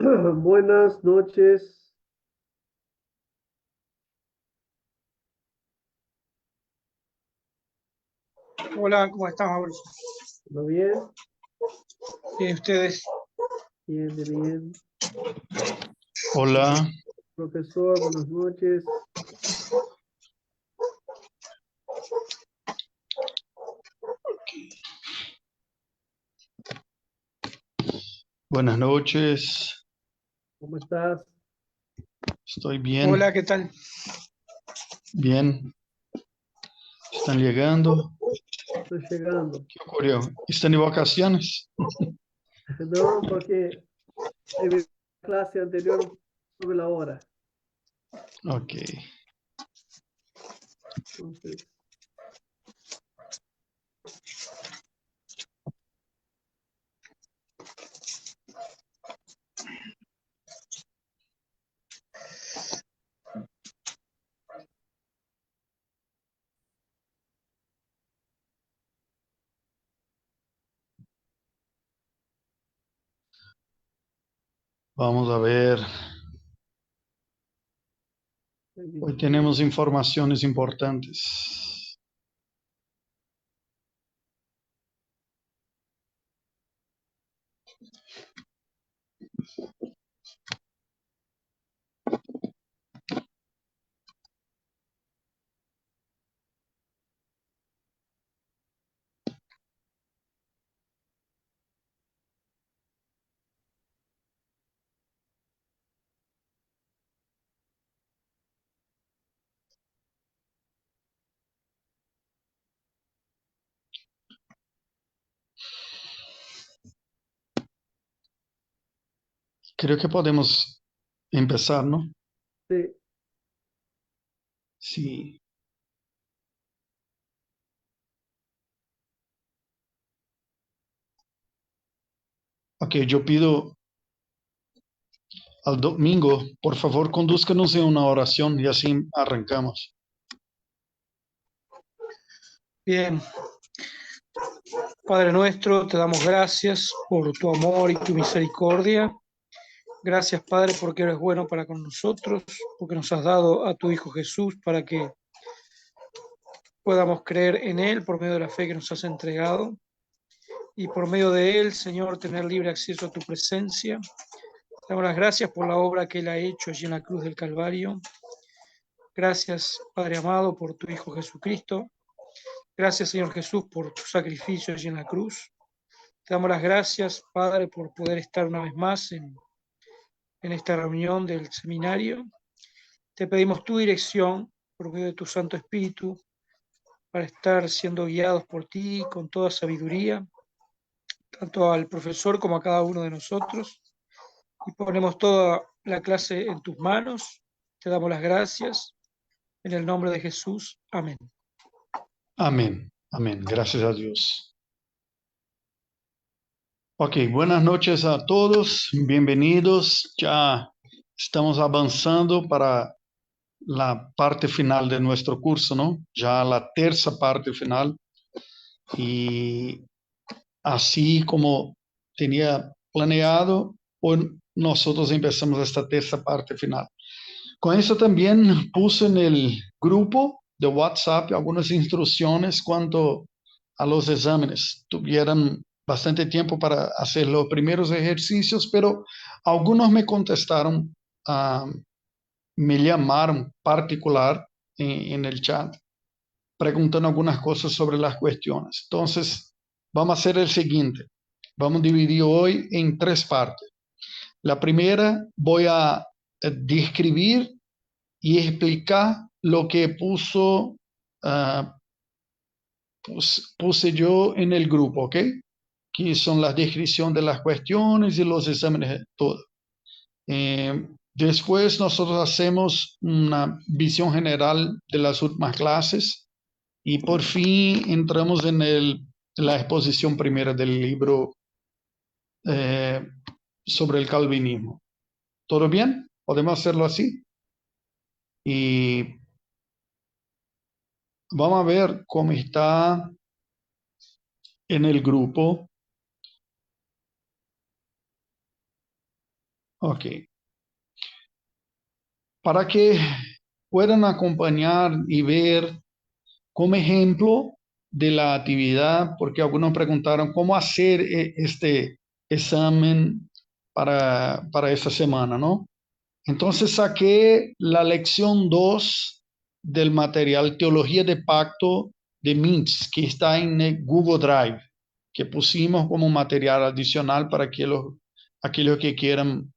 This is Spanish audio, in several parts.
Buenas noches. Hola, ¿cómo están, Mauricio? ¿Todo bien? Bien, ustedes. Bien, bien, bien. Hola, Profesor, buenas noches. buenas noches. ¿Cómo estás? Estoy bien, Hola, ¿qué tal? bien. ¿Están llegando? Estoy llegando. ¿Qué ocurrió? ¿Están de vacaciones? No, porque en mi clase anterior sobre la hora. Ok. Entonces, Vamos a ver. Hoy tenemos informaciones importantes. Creo que podemos empezar, ¿no? sí, Sí. Ok, yo pido al domingo, por favor, conduzcanos en una oración y así arrancamos. Bien, Padre nuestro, te damos gracias por tu amor y tu misericordia. Gracias, Padre, porque eres bueno para con nosotros, porque nos has dado a tu Hijo Jesús para que podamos creer en Él por medio de la fe que nos has entregado y por medio de Él, Señor, tener libre acceso a tu presencia. Te damos las gracias por la obra que Él ha hecho allí en la cruz del Calvario. Gracias, Padre amado, por tu Hijo Jesucristo. Gracias, Señor Jesús, por tu sacrificio allí en la cruz. Te damos las gracias, Padre, por poder estar una vez más en esta reunión del seminario. Te pedimos tu dirección por medio de tu Santo Espíritu para estar siendo guiados por ti con toda sabiduría, tanto al profesor como a cada uno de nosotros. Y ponemos toda la clase en tus manos. Te damos las gracias. En el nombre de Jesús. Amén. Amén, amén. Gracias a Dios. Ok, buenas noches a todos. Bienvenidos. Ya estamos avanzando para la parte final de nuestro curso, ¿no? Ya la tercera parte final. Y así como tenía planeado, hoy nosotros empezamos esta tercera parte final. Con eso también puse en el grupo de WhatsApp algunas instrucciones cuanto a los exámenes. Tuvieron bastante tiempo para hacer los primeros ejercicios, pero algunos me contestaron, me llamaron particular en el chat, preguntando algunas cosas sobre las cuestiones. Entonces, vamos a hacer el siguiente. Vamos a dividir hoy en tres partes. La primera, voy a describir y explicar lo que ah, puse yo en el grupo, ¿ok? Que son la descripción de las cuestiones y los exámenes, todo. Después nosotros hacemos una visión general de las últimas clases y por fin entramos en la exposición primera del libro eh, sobre el calvinismo. ¿Todo bien? ¿Podemos hacerlo así? Y vamos a ver cómo está en el grupo. Ok. Para que puedan acompañar y ver como ejemplo de la actividad, porque algunos preguntaron cómo hacer este examen para esta semana, ¿no? Entonces saqué la lección 2 del material Teología de Pacto de Mintz, que está en el Google Drive, que pusimos como material adicional para aquellos que quieran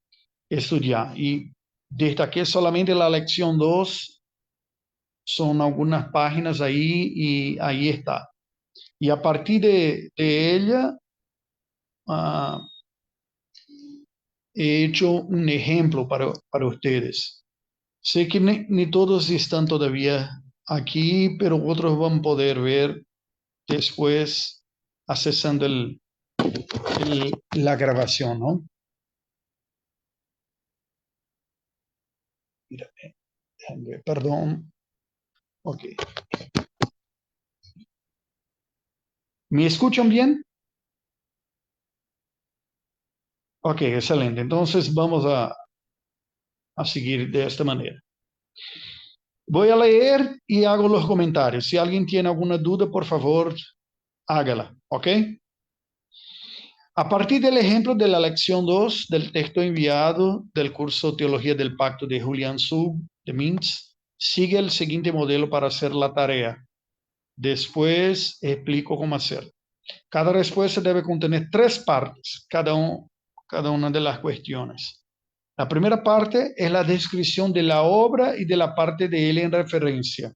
estudiar. Y destaqué solamente la lección 2, son algunas páginas ahí y ahí está. Y a partir de ella, ah, he hecho un ejemplo para ustedes. Sé que ni todos están todavía aquí, pero otros van a poder ver después accesando la grabación, ¿no? Mírame, déjame ver, perdón. Ok. ¿Me escuchan bien? Ok, excelente. Entonces vamos a seguir de esta manera. Voy a leer y hago los comentarios. Si alguien tiene alguna duda, por favor, hágala, ¿ok? A partir del ejemplo de la lección 2 del texto enviado del curso Teología del Pacto de Julián Sub de Mintz, sigue el siguiente modelo para hacer la tarea. Después explico cómo hacer. Cada respuesta debe contener 3 partes, cada una de las cuestiones. La primera parte es la descripción de la obra y de la parte de él en referencia.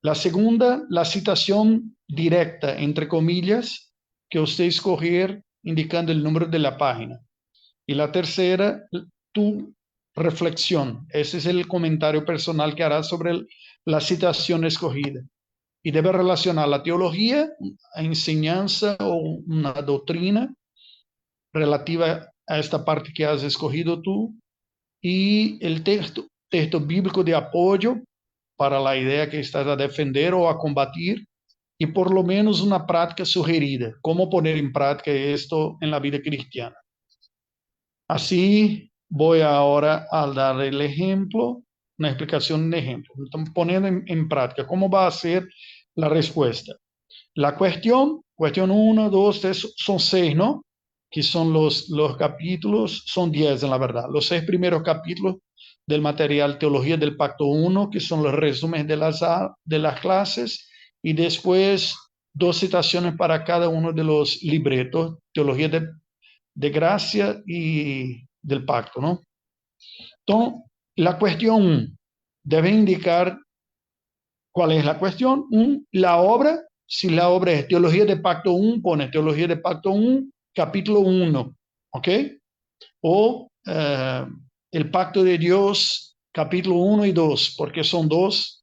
La segunda, la citación directa, entre comillas, que usted escoger indicando el número de la página. Y la tercera, tu reflexión. Ese es el comentario personal que harás sobre la citación escogida. Y debe relacionar la teología, a enseñanza o una doctrina relativa a esta parte que has escogido tú, y el texto bíblico de apoyo para la idea que estás a defender o a combatir, y por lo menos una práctica sugerida, cómo poner en práctica esto en la vida cristiana. Así voy ahora a dar el ejemplo, una explicación de ejemplo. Estamos poniendo en práctica cómo va a ser la respuesta. La cuestión 1, 2, 3, son 6, ¿no? Que son los capítulos, son 10 en la verdad. Los 6 primeros capítulos del material Teología del Pacto 1, que son los resúmenes de las clases, y después 2 citaciones para cada uno de los libretos, Teología de Gracia y del Pacto, ¿no? Entonces, la cuestión 1 debe indicar cuál es la cuestión. La obra, si la obra es Teología de Pacto 1, pone Teología de Pacto 1, capítulo 1, ¿ok? O el Pacto de Dios, capítulo 1 y 2, porque son 2.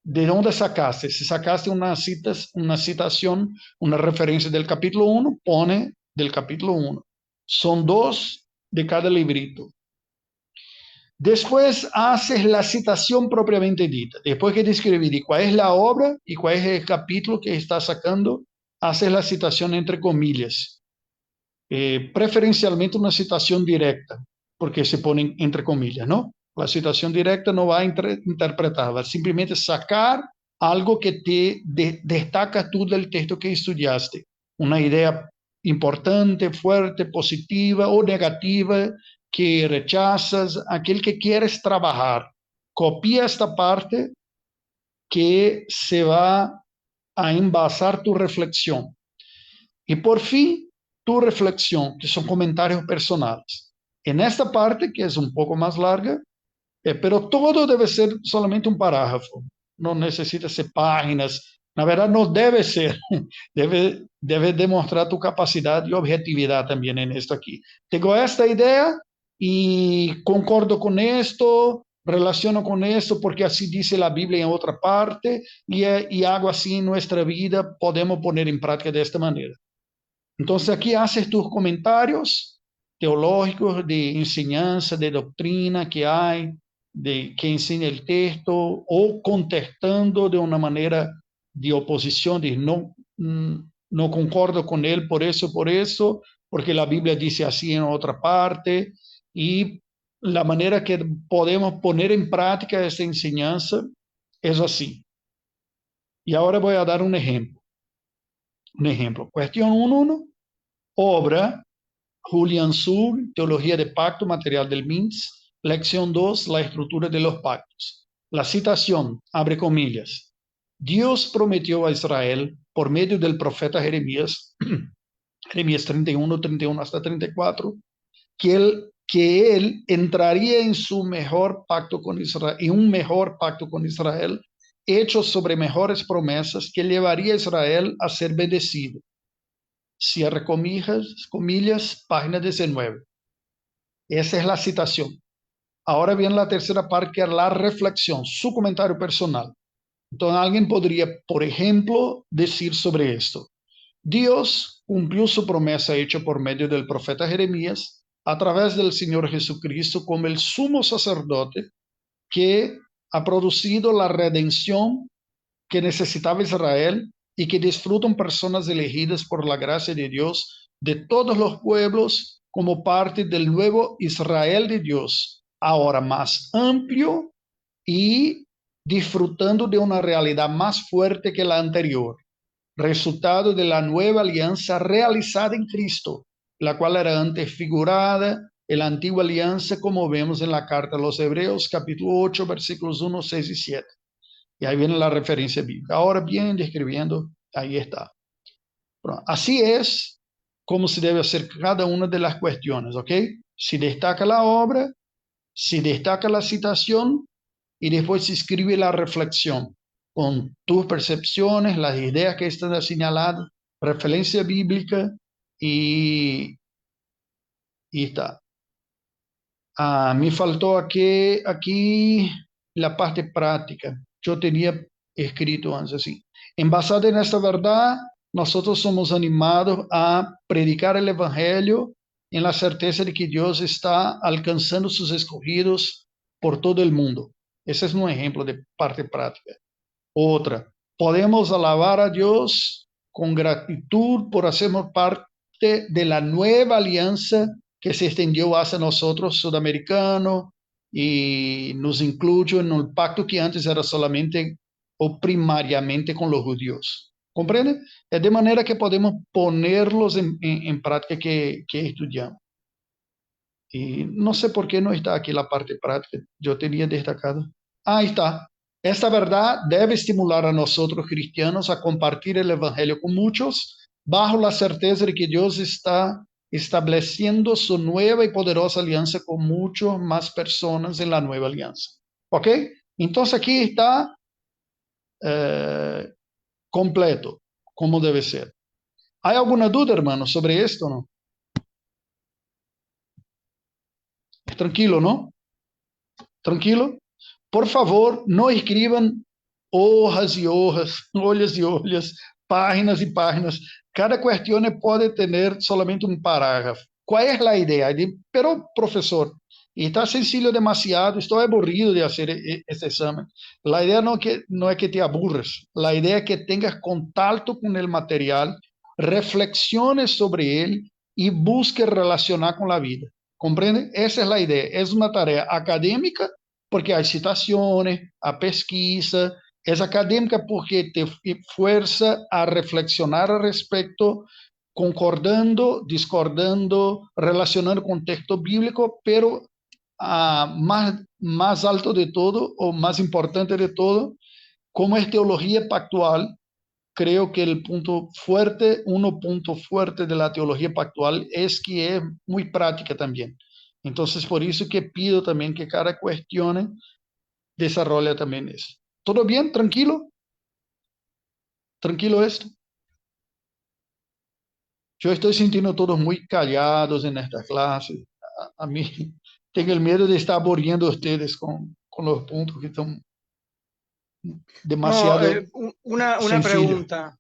¿De dónde sacaste? Si sacaste una citación, una referencia del capítulo 1, pone del capítulo 1. Son 2 de cada librito. Después haces la citación propiamente dita. Después que describir cuál es la obra y cuál es el capítulo que está sacando, haces la citación entre comillas. Preferencialmente una citación directa, porque se ponen entre comillas, ¿no? La citación directa no va a interpretar, va simplemente sacar algo que te destaca tú del texto que estudiaste. Una idea importante, fuerte, positiva o negativa, que rechazas, aquel que quieres trabajar. Copia esta parte que se va a envasar tu reflexión. Y por fin, tu reflexión, que son comentarios personales. En esta parte, que es un poco más larga, pero todo debe ser solamente un parágrafo. No necesita ser páginas. Na verdad, no debe ser. Debe demostrar tu capacidad y objetividad también en esto aquí. Tengo esta idea y concordo con esto, relaciono con esto porque así dice la Biblia en otra parte y hago así en nuestra vida, podemos poner en práctica de esta manera. Entonces aquí haces tus comentarios teológicos de enseñanza, de doctrina que hay, de que enseña el texto, o contestando de una manera de oposición, de no concordo con él por eso, porque la Biblia dice así en otra parte, Y la manera que podemos poner en práctica esta enseñanza es así. Y ahora voy a dar un ejemplo. Cuestión 1.1, obra Julian Zug, Teología de Pacto, material del MINS. Lección 2, la estructura de los pactos. La citación, abre comillas. Dios prometió a Israel, por medio del profeta Jeremías, Jeremías 31, 31 hasta 34, que él entraría en su mejor pacto con Israel, en un mejor pacto con Israel, hecho sobre mejores promesas que llevaría a Israel a ser bendecido. Cierre comillas, página 19. Esa es la citación. Ahora viene la tercera parte, que es la reflexión, su comentario personal. Entonces alguien podría, por ejemplo, decir sobre esto. Dios cumplió su promesa hecha por medio del profeta Jeremías a través del Señor Jesucristo como el sumo sacerdote que ha producido la redención que necesitaba Israel y que disfrutan personas elegidas por la gracia de Dios de todos los pueblos como parte del nuevo Israel de Dios, ahora más amplio y disfrutando de una realidad más fuerte que la anterior, resultado de la nueva alianza realizada en Cristo, la cual era antes figurada en la antigua alianza, como vemos en la carta a los Hebreos, capítulo 8, versículos 1, 6 y 7. Y ahí viene la referencia bíblica. Ahora bien, describiendo, ahí está. Bueno, así es como se debe hacer cada una de las cuestiones, ¿ok? Se destaca la obra, se destaca la citación y después se escribe la reflexión con tus percepciones, las ideas que están señaladas, referencia bíblica y está. Me faltó aquí la parte práctica. Yo tenía escrito antes así. Basado en esta verdad, nosotros somos animados a predicar el Evangelio en la certeza de que Dios está alcanzando sus escogidos por todo el mundo. Ese es un ejemplo de parte práctica. Otra, podemos alabar a Dios con gratitud por hacernos parte de la nueva alianza que se extendió hacia nosotros, sudamericanos, y nos incluye en un pacto que antes era solamente o primariamente con los judíos. ¿Comprende? Es de manera que podemos ponerlos en práctica que estudiamos. Y no sé por qué no está aquí la parte práctica. Yo tenía destacado. Ahí está. Esta verdad debe estimular a nosotros cristianos a compartir el Evangelio con muchos, bajo la certeza de que Dios está estableciendo su nueva y poderosa alianza con muchas más personas en la nueva alianza. ¿Ok? Entonces aquí está completo, como debe ser. ¿Hay alguna duda, hermano, sobre esto o no? Tranquilo, ¿no? Tranquilo. Por favor, no escriban hojas y hojas, olhas y olhas, páginas y páginas. Cada cuestión puede tener solamente un parágrafo. ¿Cuál es la idea? Pero, profesor, está sencillo demasiado, estoy aburrido de hacer este examen. La idea no es que te aburres, la idea es que tengas contacto con el material, reflexiones sobre él y busques relacionar con la vida. ¿Comprende? Esa es la idea. Es una tarea académica porque hay citaciones, hay pesquisa. Es académica porque te fuerza a reflexionar al respecto, concordando, discordando, relacionando con texto bíblico, pero más alto de todo, o más importante de todo, como es teología pactual, creo que uno punto fuerte de la teología pactual es que es muy práctica también. Entonces, por eso que pido también que cada cuestión desarrolle también eso. ¿Todo bien? ¿Tranquilo? ¿Tranquilo esto? Yo estoy sintiendo todos muy callados en esta clase. A mí tengo el miedo de estar aburriendo a ustedes con los puntos que son No, demasiado una sencillos. pregunta.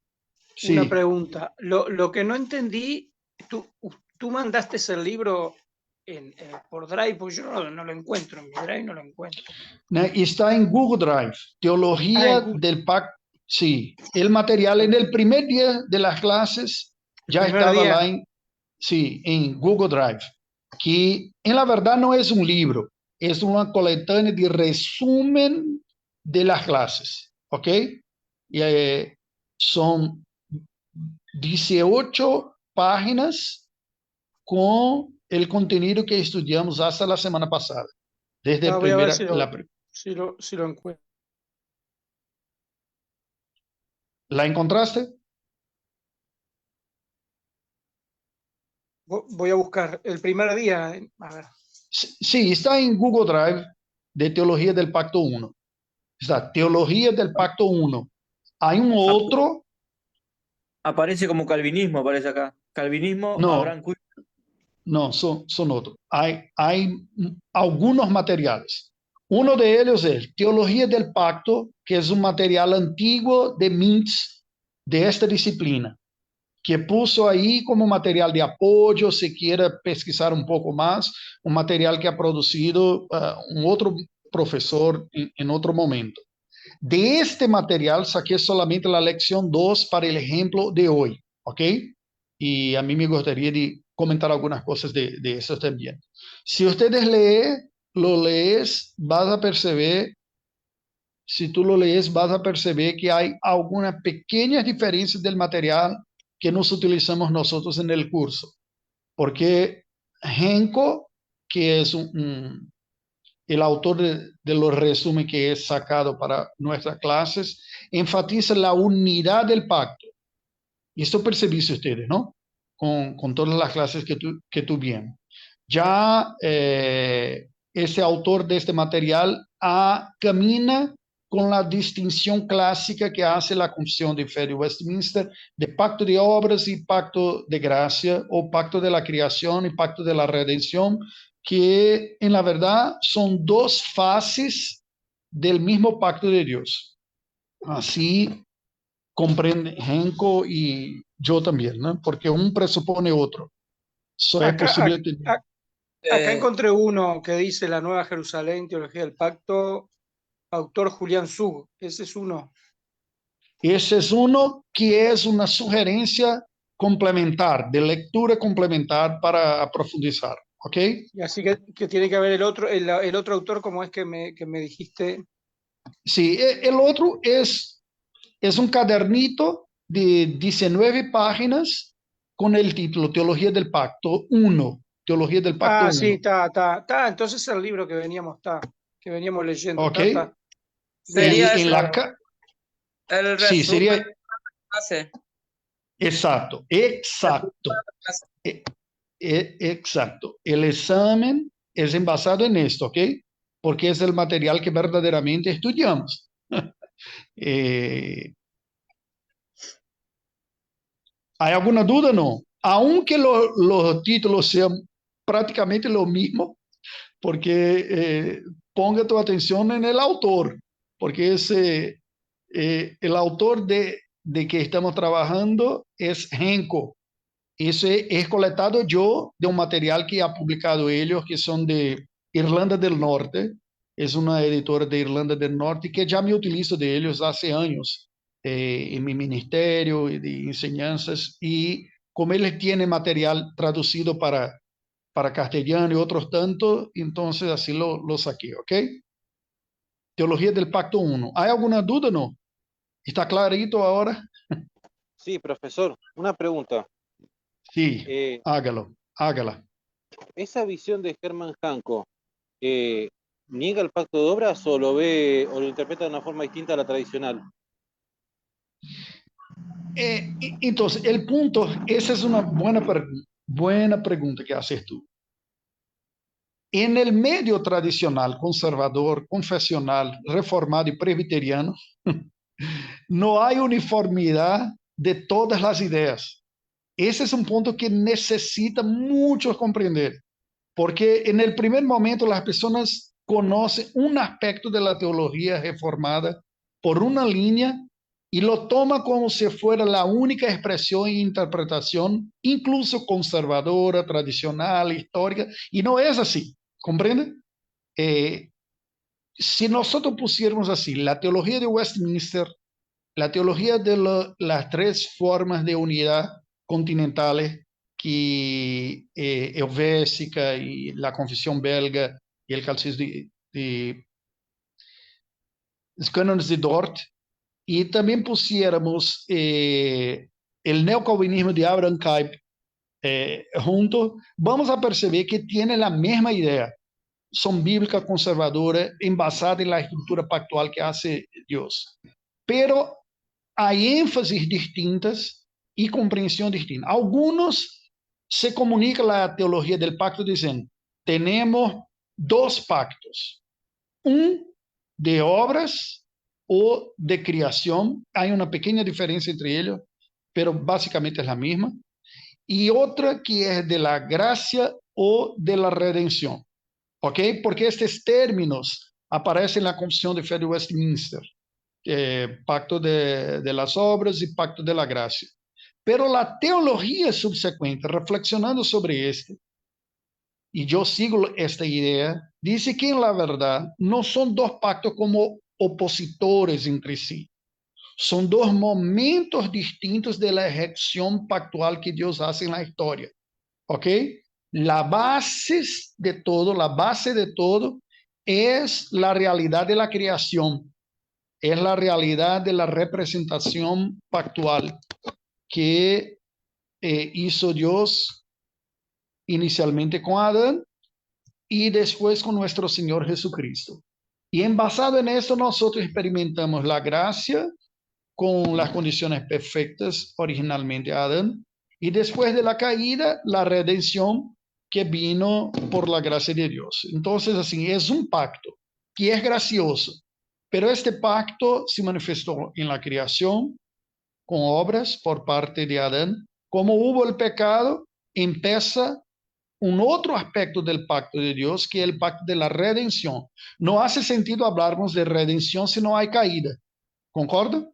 Sí. Una pregunta. Lo que no entendí, tú mandaste el libro por Drive, pues yo no lo encuentro, en mi Drive no lo encuentro. Está en Google Drive, Teología del Pacto. Sí, el material en el primer día de las clases ya estaba Día. en Google Drive. que en la verdad no es un libro, es una coletánea de resumen de las clases, ¿ok? Y, son 18 páginas con el contenido que estudiamos hasta la semana pasada, desde Voy a ver si lo encuentro. ¿La encontraste? Voy a buscar el primer día. A ver. Sí, está en Google Drive de Teología del Pacto 1. Está Teología del Pacto 1. Hay un otro, Aparece como calvinismo, aparece acá. Calvinismo, no, Abraham Kuyper. no, son otros. Hay algunos materiales. Uno de ellos es Teología del Pacto, que es un material antiguo de Mintz de esta disciplina, que puso ahí como material de apoyo, si quiere pesquisar un poco más, un material que ha producido un otro profesor en otro momento. De este material saqué solamente la lección 2 para el ejemplo de hoy, ¿ok? Y a mí me gustaría de comentar algunas cosas de eso también. Si ustedes lo lees, vas a perceber, si tú lo lees, vas a perceber que hay algunas pequeñas diferencias del material que nos utilizamos nosotros en el curso. Porque Henko, que es el autor de los resúmenes que es sacado para nuestras clases, enfatiza la unidad del pacto. Y esto percibiste ustedes, ¿no? Con todas las clases que tuvieron. Ya ese autor de este material camina con la distinción clásica que hace la Confesión de Fe de Westminster de pacto de obras y pacto de gracia, o pacto de la creación y pacto de la redención, que en la verdad son dos fases del mismo pacto de Dios. Así comprende Henko y yo también, ¿no? Porque un presupone otro. Eso es posible. Acá encontré uno que dice La Nueva Jerusalén, Teología del Pacto, autor Julián Zug. Ese es uno. Ese es uno que es una sugerencia complementar, de lectura complementar para profundizar, ¿ok? Y así que tiene que haber el otro autor, como es que me dijiste. Sí, el otro es un cadernito de 19 páginas con el título Teología del Pacto 1. Teología del Pacto 1. Sí, está. Entonces el libro que veníamos leyendo. Ok. Está. Sería Y en el sí, resumen sería de la clase. exacto. Exacto. El examen es basado en esto, ¿ok? Porque es el material que verdaderamente estudiamos. ¿Hay alguna duda? No. Aunque los títulos sean prácticamente lo mismo, porque ponga tu atención en el autor, porque el autor de que estamos trabajando es Henko. Ese es coletado yo de un material que ha publicado ellos, que son de Irlanda del Norte. Es una editora de Irlanda del Norte que ya me utilizo de ellos hace años en mi ministerio de enseñanzas. Y como ellos tienen material traducido para castellano y otros tantos, entonces así lo saqué, ¿ok? Teología del Pacto 1. ¿Hay alguna duda? No. ¿Está clarito ahora? Sí, profesor, una pregunta. Sí, hágala. ¿Esa visión de Hermann Hanko niega el pacto de obras o lo ve o lo interpreta de una forma distinta a la tradicional? Entonces, el punto, esa es una buena pregunta que haces tú. En el medio tradicional, conservador, confesional, reformado y presbiteriano, no hay uniformidad de todas las ideas. Ese es un punto que necesita muchos comprender, porque en el primer momento las personas conocen un aspecto de la teología reformada por una línea y lo toma como si fuera la única expresión e interpretación, incluso conservadora, tradicional, histórica, y no es así, ¿comprende? Si nosotros pusiéramos así, la teología de Westminster, la teología de las tres formas de unidad continentales, que Helvética y la Confesión Belga y el Catecismo de los Cánones de Dort, y también pusiéramos el neocalvinismo de Abraham Kuyper junto, vamos a perceber que tiene la misma idea. Son bíblica conservadora, embasada en la estructura pactual que hace Dios. Pero hay énfasis distintas y comprensión distinta. Algunos se comunica la teología del pacto diciendo, tenemos dos pactos, un de obras o de creación, hay una pequeña diferencia entre ellos, pero básicamente es la misma, y otra que es de la gracia o de la redención, ¿ok? Porque estos términos aparecen en la Confesión de Fe de Westminster, pacto de las obras y pacto de la gracia. Pero la teología subsecuente, reflexionando sobre esto, y yo sigo esta idea, dice que en la verdad no son dos pactos como opositores entre sí. Son dos momentos distintos de la ejecución pactual que Dios hace en la historia. ¿Ok? La base de todo es la realidad de la creación. Es la realidad de la representación pactual que hizo Dios inicialmente con Adán y después con nuestro Señor Jesucristo. Y basado en eso nosotros experimentamos la gracia con las condiciones perfectas originalmente a Adán, y después de la caída, la redención que vino por la gracia de Dios. Entonces, así, es un pacto que es gracioso, pero este pacto se manifestó en la creación con obras por parte de Adán. Como hubo el pecado, empieza un otro aspecto del pacto de Dios, que es el pacto de la redención. No hace sentido hablarnos de redención si no hay caída. ¿Concorda?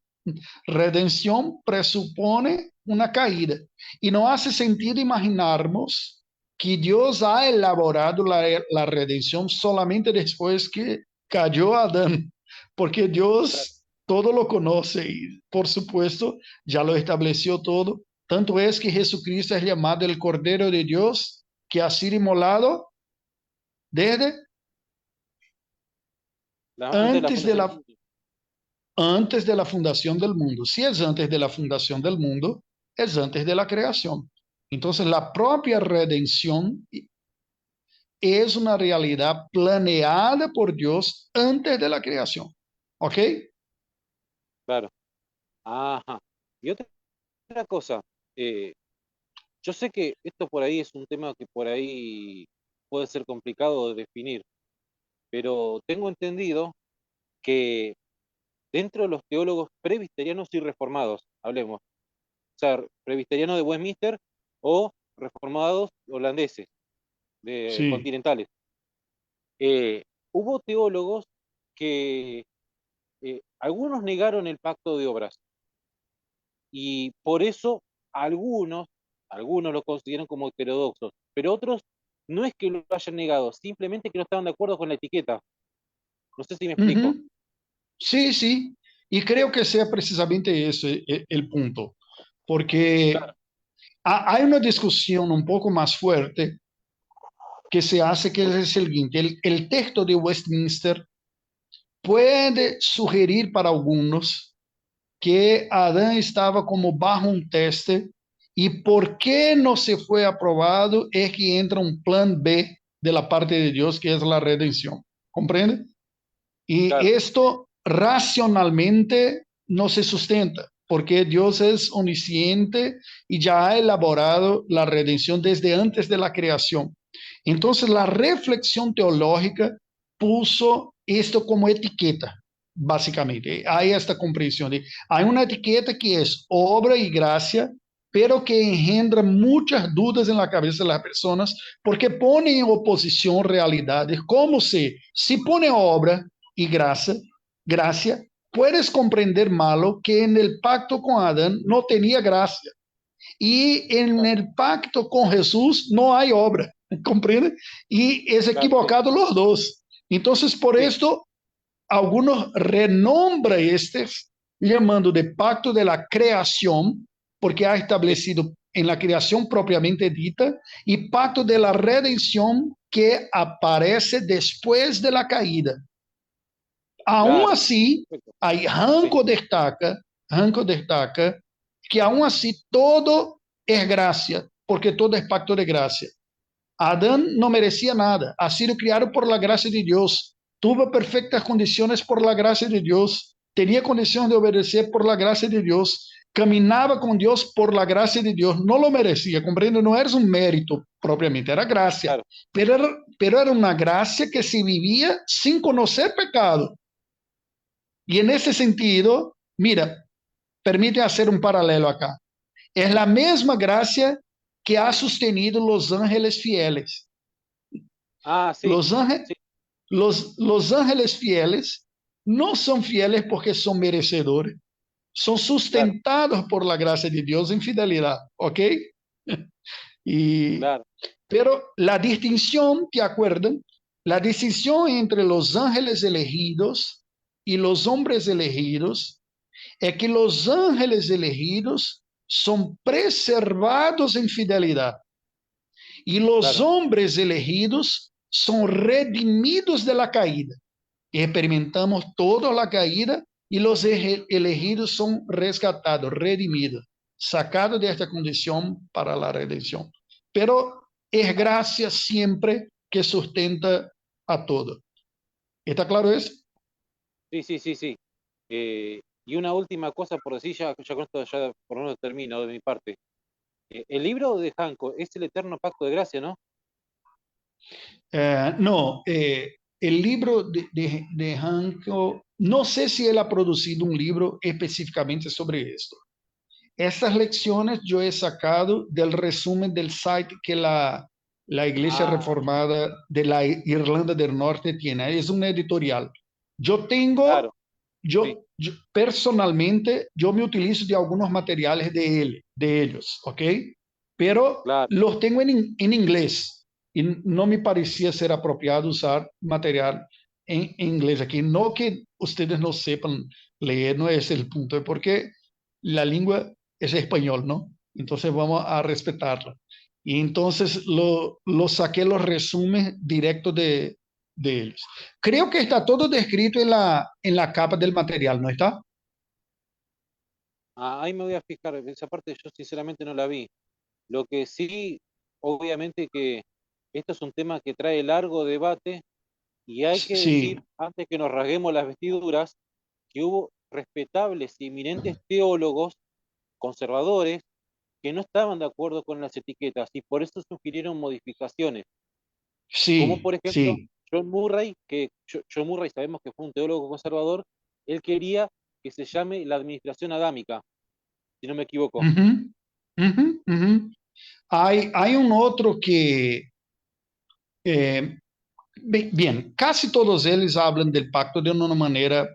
Redención presupone una caída. Y no hace sentido imaginarnos que Dios ha elaborado la redención solamente después que cayó Adán, porque Dios todo lo conoce y, por supuesto, ya lo estableció todo. Tanto es que Jesucristo es llamado el Cordero de Dios que ha sido inmolado desde antes de la fundación del mundo. Si es antes de la fundación del mundo, es antes de la creación. Entonces, la propia redención es una realidad planeada por Dios antes de la creación. ¿Ok? Claro. Ajá. Y otra cosa, yo sé que esto por ahí es un tema que por ahí puede ser complicado de definir, pero tengo entendido que dentro de los teólogos presbiterianos y reformados, hablemos, o sea, presbiterianos de Westminster o reformados holandeses, Sí. continentales, hubo teólogos que algunos negaron el pacto de obras y por eso algunos lo consideran como heterodoxos, pero otros no es que lo hayan negado, simplemente que no estaban de acuerdo con la etiqueta. No sé si me explico. Sí, sí. Y creo que sea precisamente ese el punto, porque Claro. hay una discusión un poco más fuerte que se hace, que es el siguiente. El texto de Westminster puede sugerir para algunos que Adán estaba como bajo un teste y por qué no se fue aprobado es que entra un plan B de la parte de Dios, que es la redención. ¿Comprende? Y Claro. esto racionalmente no se sustenta, porque Dios es omnisciente y ya ha elaborado la redención desde antes de la creación. Entonces, la reflexión teológica puso esto como etiqueta, básicamente. Hay esta comprensión de, hay una etiqueta que es obra y gracia, pero que engendra muchas dudas en la cabeza de las personas, porque pone en oposición realidades, como si pone obra y gracia, puedes comprender malo que en el pacto con Adán no tenía gracia. Y en el pacto con Jesús no hay obra, ¿comprende? Y es equivocado los dos. Entonces, por esto, algunos renombran llamando de pacto de la creación, porque ha establecido en la creación propiamente dita y pacto de la redención que aparece después de la caída. Aún Claro, así, perfecto. aí Sí, Ranco destaca que aún así todo es gracia, porque todo es pacto de gracia. Adán no merecía nada, ha sido criado por la gracia de Dios, tuvo perfectas condiciones por la gracia de Dios, tenía condiciones de obedecer por la gracia de Dios, caminaba con Dios por la gracia de Dios, no lo merecía, comprende, no era un mérito propiamente, era gracia, claro, pero era una gracia que se vivía sin conocer pecado. Y en ese sentido, mira, permite hacer un paralelo acá. Es la misma gracia que ha sostenido los ángeles fieles. ah, sí, Los, ángeles, sí, los ángeles fieles no son fieles porque son merecedores, son claro, sustentados por la gracia de Dios en fidelidad, ¿ok? Y, claro, pero la distinción, ¿te acuerdan? La distinción entre los ángeles elegidos y los hombres elegidos es que los ángeles elegidos son preservados en fidelidad y los claro, hombres elegidos son redimidos de la caída. Experimentamos toda la caída y los elegidos son rescatados, redimidos, sacados de esta condición para la redención. Pero es gracia siempre que sustenta a todo. ¿Está claro eso? sí, sí, sí, sí. Y una última cosa por decir, ya con esto ya por lo menos termino de mi parte. El libro de Hanco es el eterno pacto de gracia, ¿no? No, el libro de Hanco, no sé si él ha producido un libro específicamente sobre esto. Estas lecciones yo he sacado del resumen del site que la Iglesia Ah, Reformada de la Irlanda del Norte tiene. Es un editorial. Yo tengo, claro, sí, yo personalmente, yo me utilizo de algunos materiales de ellos, ¿ok? Pero claro. los tengo en inglés y no me parecía ser apropiado usar material en inglés aquí. No que ustedes no sepan leer, no es el punto, porque la lengua es español, ¿no? Entonces vamos a respetarla. Y entonces lo saqué los resúmenes directos de ellos. Creo que está todo descrito en la capa del material, ¿no está? Ah, ahí me voy a fijar, esa parte yo sinceramente no la vi. Lo que sí, obviamente que esto es un tema que trae largo debate y hay que decir, Sí, antes que nos rasguemos las vestiduras, que hubo respetables y eminentes teólogos conservadores que no estaban de acuerdo con las etiquetas y por eso sugirieron modificaciones, como sí, por ejemplo sí. John Murray, que John Murray sabemos que fue un teólogo conservador, él quería que se llame la administración adámica, si no me equivoco. Ujú, ujú, ujú. Hay un otro que, eh, bien, casi todos eles hablan del pacto de una manera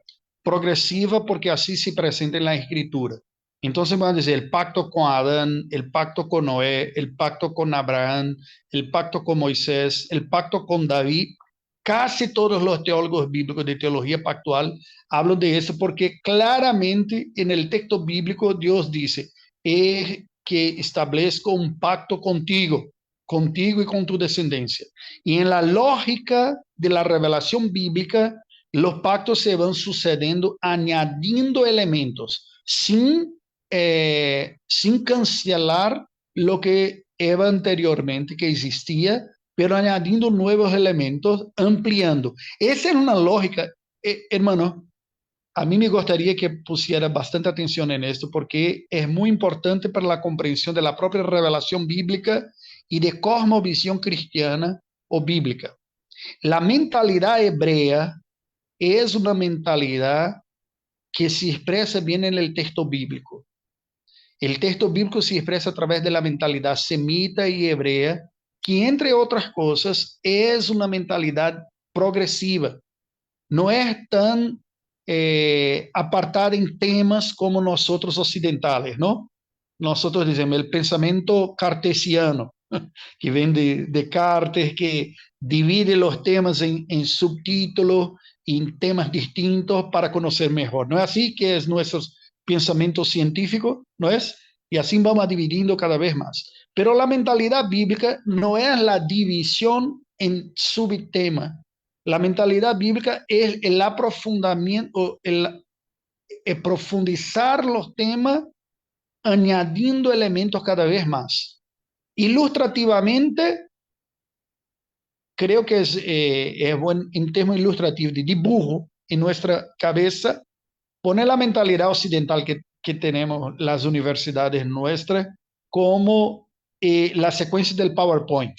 progresiva porque así se presenta en la escritura. Entonces van a decir el pacto con Adán, el pacto con Noé, el pacto con Abraham, el pacto con Moisés, el pacto con David. Casi todos los teólogos bíblicos de teología pactual hablan de eso porque claramente en el texto bíblico Dios dice, que establezco un pacto contigo, contigo y con tu descendencia. Y en la lógica de la revelación bíblica, los pactos se van sucediendo añadiendo elementos sin cancelar lo que era anteriormente, que existía, pero añadiendo nuevos elementos, ampliando. Esa es una lógica, hermano. A mí me gustaría que pusiera bastante atención en esto porque es muy importante para la comprensión de la propia revelación bíblica y de cosmovisión cristiana o bíblica. La mentalidad hebrea es una mentalidad que se expresa bien en el texto bíblico. El texto bíblico se expresa a través de la mentalidad semita y hebrea, que entre otras cosas es una mentalidad progresiva. No es tan apartada en temas como nosotros occidentales, ¿no? Nosotros decimos el pensamiento cartesiano, que viene de Descartes, que divide los temas en subtítulos, en temas distintos para conocer mejor. ¿No es así que es nuestro pensamiento científico? ¿No es? Y así vamos dividiendo cada vez más. Pero la mentalidad bíblica no es la división en subtemas. La mentalidad bíblica es el aprofundamiento, el profundizar los temas, añadiendo elementos cada vez más. Ilustrativamente, creo que es buen en términos ilustrativos de dibujo en nuestra cabeza, poner la mentalidad occidental que tenemos las universidades nuestras como la secuencia del PowerPoint,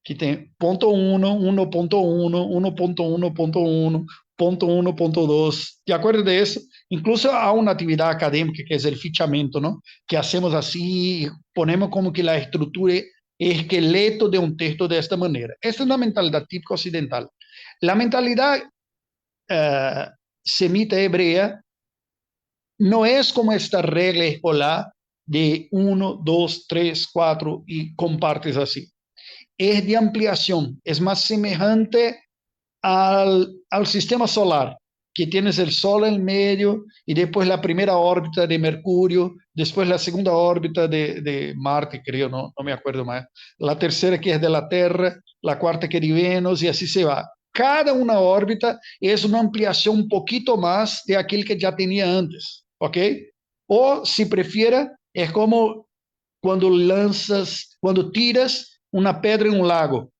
que tiene punto 1, 1.1, 1.1.1, punto 1.2. ¿De acuerdo de eso? Incluso hay una actividad académica que es el fichamiento, ¿no? Que hacemos así, ponemos como que la estructura, esqueleto de un texto de esta manera. Esta es una mentalidad típica occidental. La mentalidad semita hebrea no es como esta regla escolar de 1, 2, 3, 4 y compartes así. Es de ampliación, es más semejante al sistema solar, que tienes el Sol en medio y después la primera órbita de Mercurio, después la segunda órbita de Marte, creo, no me acuerdo más, la tercera que es de la Tierra, la cuarta que es de Venus y así se va. Cada una órbita es una ampliación un poquito más de aquel que ya tenía antes, ¿ok? O si prefiera, es como cuando cuando tiras una pedra en un lago,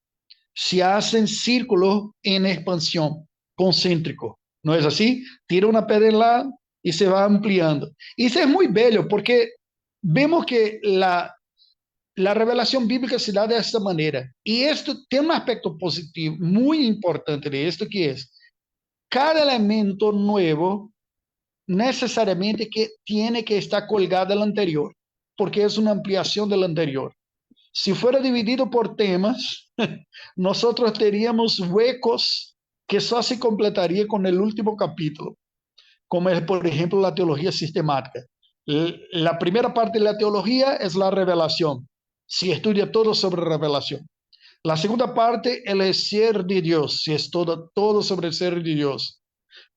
se hacen círculos en expansión, concéntrico. ¿No es así? Tira una pedra en la y se va ampliando. Y eso es muy bello porque vemos que la revelación bíblica se da de esta manera. Y esto tiene un aspecto positivo muy importante de esto, que es cada elemento nuevo necesariamente que tiene que estar colgado al anterior, porque es una ampliación del anterior. Si fuera dividido por temas, nosotros teríamos huecos que solo se completaría con el último capítulo, como es, por ejemplo, la teología sistemática. La primera parte de la teología es la revelación. Se estudia todo sobre revelación. La segunda parte, el ser de Dios. Se estudia todo sobre el ser de Dios.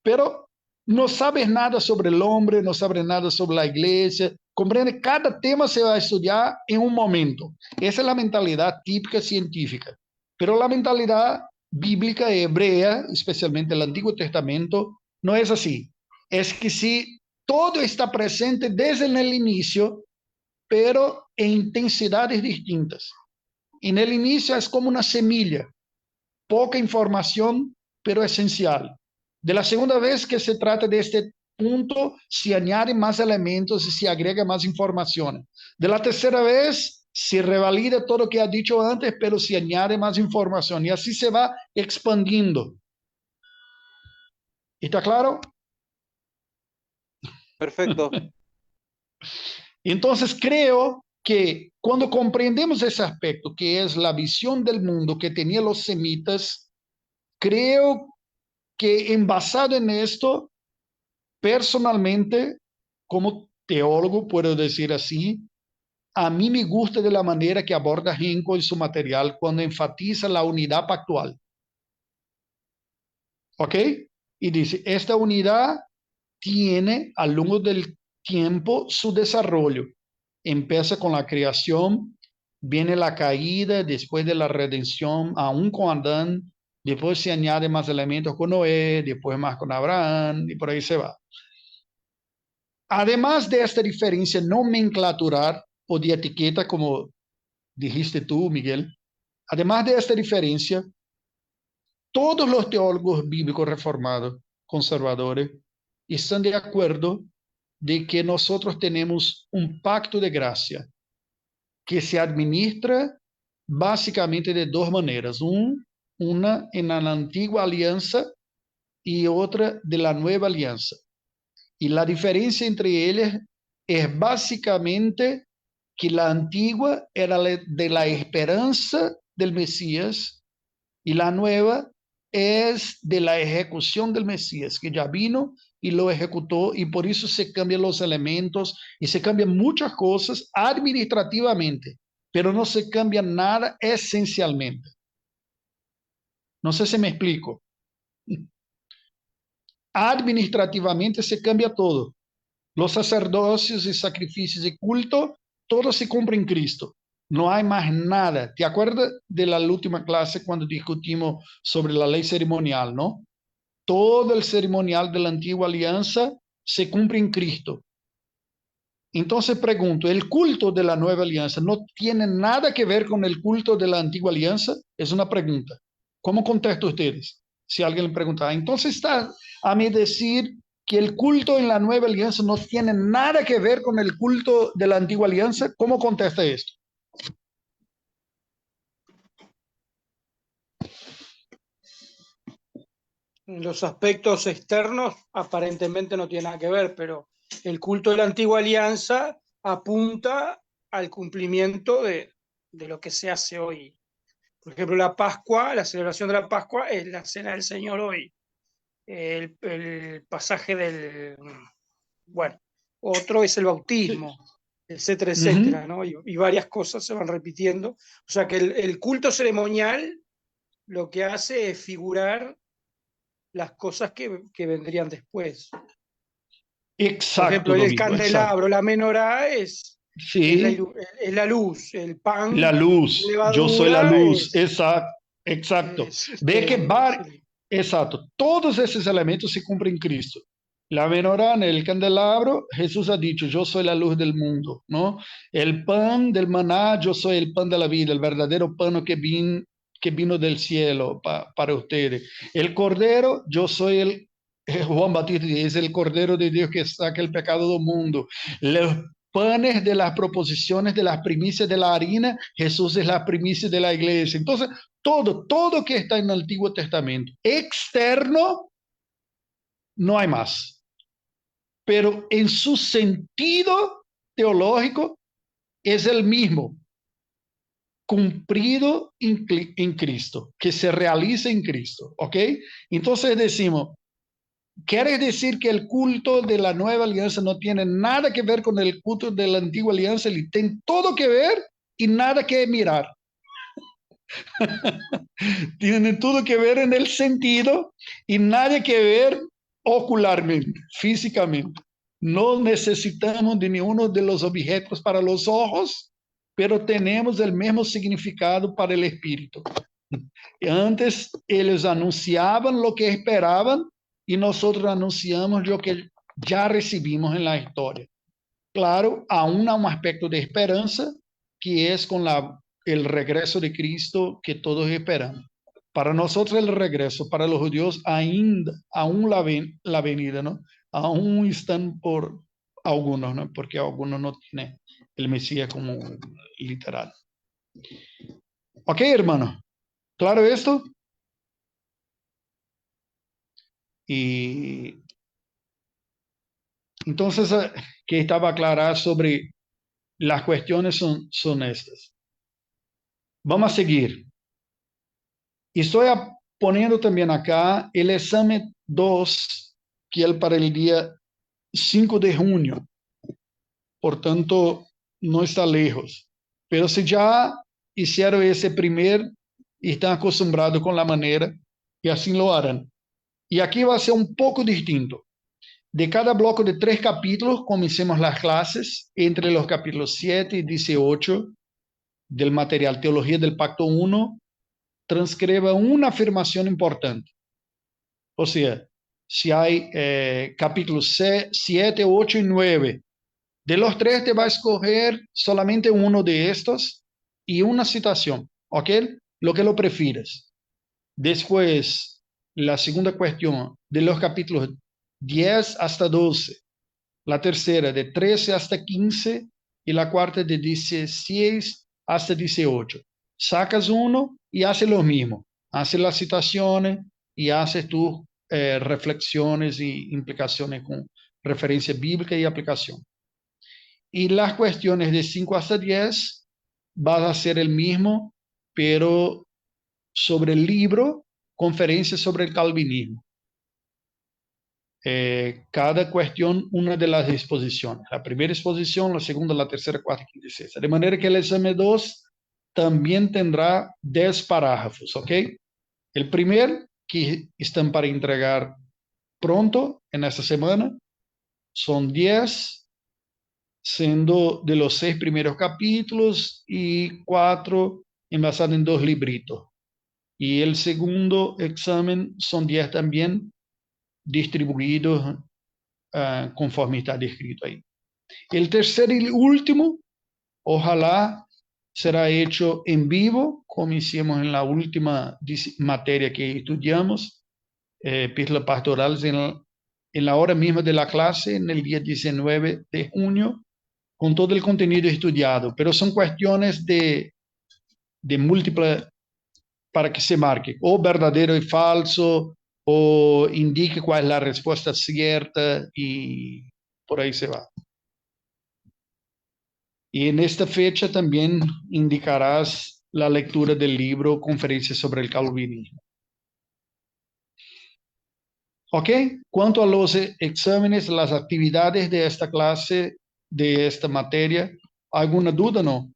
Pero no sabes nada sobre el hombre, no sabes nada sobre la iglesia. Comprende, cada tema se va a estudiar en un momento. Esa es la mentalidad típica científica. Pero la mentalidad bíblica hebrea, especialmente el Antiguo Testamento, no es así. Es que sí, todo está presente desde el inicio, pero en intensidades distintas. En el inicio es como una semilla, poca información, pero esencial. De la segunda vez que se trata de este punto, se añaden más elementos y se agrega más información. De la tercera vez, se revalida todo lo que ha dicho antes, pero se añade más información. Y así se va expandiendo. ¿Está claro? Perfecto. Entonces creo que cuando comprendemos ese aspecto, que es la visión del mundo que tenían los semitas, creo que basado en esto, personalmente, como teólogo, puedo decir así, a mí me gusta de la manera que aborda Henkel en su material cuando enfatiza la unidad pactual. ¿Ok? Y dice, esta unidad tiene a lo largo del tiempo su desarrollo. Empieza con la creación, viene la caída, después de la redención, aún con Adán, después se añade más elementos con Noé, después más con Abraham, y por ahí se va. Además de esta diferencia nomenclatural o de etiqueta, como dijiste tú, Miguel, además de esta diferencia, todos los teólogos bíblicos reformados, conservadores, están de acuerdo de que nosotros tenemos un pacto de gracia que se administra básicamente de dos maneras. Una en la antigua alianza y otra de la nueva alianza. Y la diferencia entre ellas es básicamente que la antigua era de la esperanza del Mesías y la nueva es de la ejecución del Mesías, que ya vino y lo ejecutó, y por eso se cambian los elementos y se cambian muchas cosas administrativamente, pero no se cambia nada esencialmente. No sé si me explico. Administrativamente se cambia todo. Los sacerdocios y sacrificios y culto todo se cumple en Cristo. No hay más nada. ¿Te acuerdas de la última clase cuando discutimos sobre la ley ceremonial, no? Todo el ceremonial de la antigua alianza se cumple en Cristo. Entonces pregunto, ¿el culto de la nueva alianza no tiene nada que ver con el culto de la antigua alianza? Es una pregunta. ¿Cómo contestan ustedes? Si alguien le pregunta, entonces está a mí decir que el culto en la nueva alianza no tiene nada que ver con el culto de la antigua alianza. ¿Cómo contesta esto? Los aspectos externos aparentemente no tienen nada que ver, pero el culto de la antigua alianza apunta al cumplimiento de lo que se hace hoy. Por ejemplo, la Pascua, la celebración de la Pascua es la cena del Señor hoy. El pasaje bueno, otro es el bautismo, etcétera, etcétera, ¿no? Y varias cosas se van repitiendo. O sea que el culto ceremonial lo que hace es figurar las cosas que vendrían después. Por Exacto, ejemplo, el Domingo, exacto. candelabro, la menorá es Sí, la luz, el pan, la luz, yo soy la levadura luz, exacto. Ve que exacto, todos esos elementos se cumplen en Cristo. La menorá, el candelabro, Jesús ha dicho, yo soy la luz del mundo, ¿no? El pan del maná, yo soy el pan de la vida, el verdadero pan que vino del cielo para ustedes. El cordero, yo soy Juan Bautista dice, el cordero de Dios que saca el pecado del mundo. Los panes de las proposiciones de las primicias de la harina, Jesús es la primicia de la iglesia. Entonces, todo que está en el Antiguo Testamento, externo, no hay más. Pero en su sentido teológico es el mismo, cumplido en Cristo, que se realiza en Cristo, ¿ok? Entonces decimos, ¿quiere decir que el culto de la nueva alianza no tiene nada que ver con el culto de la antigua alianza? Y tiene todo que ver y nada que mirar. Tienen todo que ver en el sentido y nada que ver ocularmente, físicamente. No necesitamos de ninguno de los objetos para los ojos, pero tenemos el mismo significado para el espíritu. Antes ellos anunciaban lo que esperaban y nosotros anunciamos lo que ya recibimos en la historia. Claro, aún hay un aspecto de esperanza que es con el regreso de Cristo que todos esperamos. Para nosotros el regreso, para los judíos aún la venida, ¿no? Aún están por algunos, ¿no? Porque algunos no tienen el Mesías como literal. Ok, hermano. ¿Claro esto? Y entonces, que estaba aclarado sobre las cuestiones son estas. Vamos a seguir. Estoy poniendo también acá el examen 2, que es para el día 5 de junio. Por tanto, no está lejos. Pero si ya hicieron ese primer y están acostumbrados con la manera, y así lo harán. Y aquí va a ser un poco distinto. De cada bloque de 3 capítulos, comencemos las clases entre los capítulos 7 y 18 del material Teología del Pacto 1. Transcriba una afirmación importante. O sea, si hay capítulos 7, 8 y 9, de los 3 te va a escoger solamente uno de estos y una citación, ¿ok? Lo que lo prefieras. Después, la segunda cuestión, de los capítulos 10 hasta 12, la tercera de 13 hasta 15 y la cuarta de 16 hasta 18. Sacas uno y haces lo mismo. Haces las citaciones y haces tus reflexiones y implicaciones con referencia bíblica y aplicación. Y las cuestiones de 5 hasta 10 vas a hacer el mismo, pero sobre el libro, conferencia sobre el calvinismo. Cada cuestión, una de las exposiciones. La primera exposición, la segunda, la tercera, cuarta, quinta y sexta. De manera que el examen 2 también tendrá 10 parágrafos, ¿ok? El primer, que están para entregar pronto, en esta semana, son 10 siendo de los 6 primeros capítulos y 4 envasados en 2 libritos. Y el segundo examen son 10 también distribuidos conforme está descrito ahí. El tercer y último, ojalá será hecho en vivo, como hicimos en la última materia que estudiamos, epístolas pastorales, en la hora misma de la clase, en el día 19 de junio, con todo el contenido estudiado. Pero son cuestiones de múltiples, para que se marque, o verdadero y falso, o indique cuál es la respuesta cierta, y por ahí se va. Y en esta fecha también indicarás la lectura del libro Conferencia sobre el Calvinismo. ¿Ok? Cuanto a los exámenes, las actividades de esta clase, de esta materia, ¿alguna duda? No.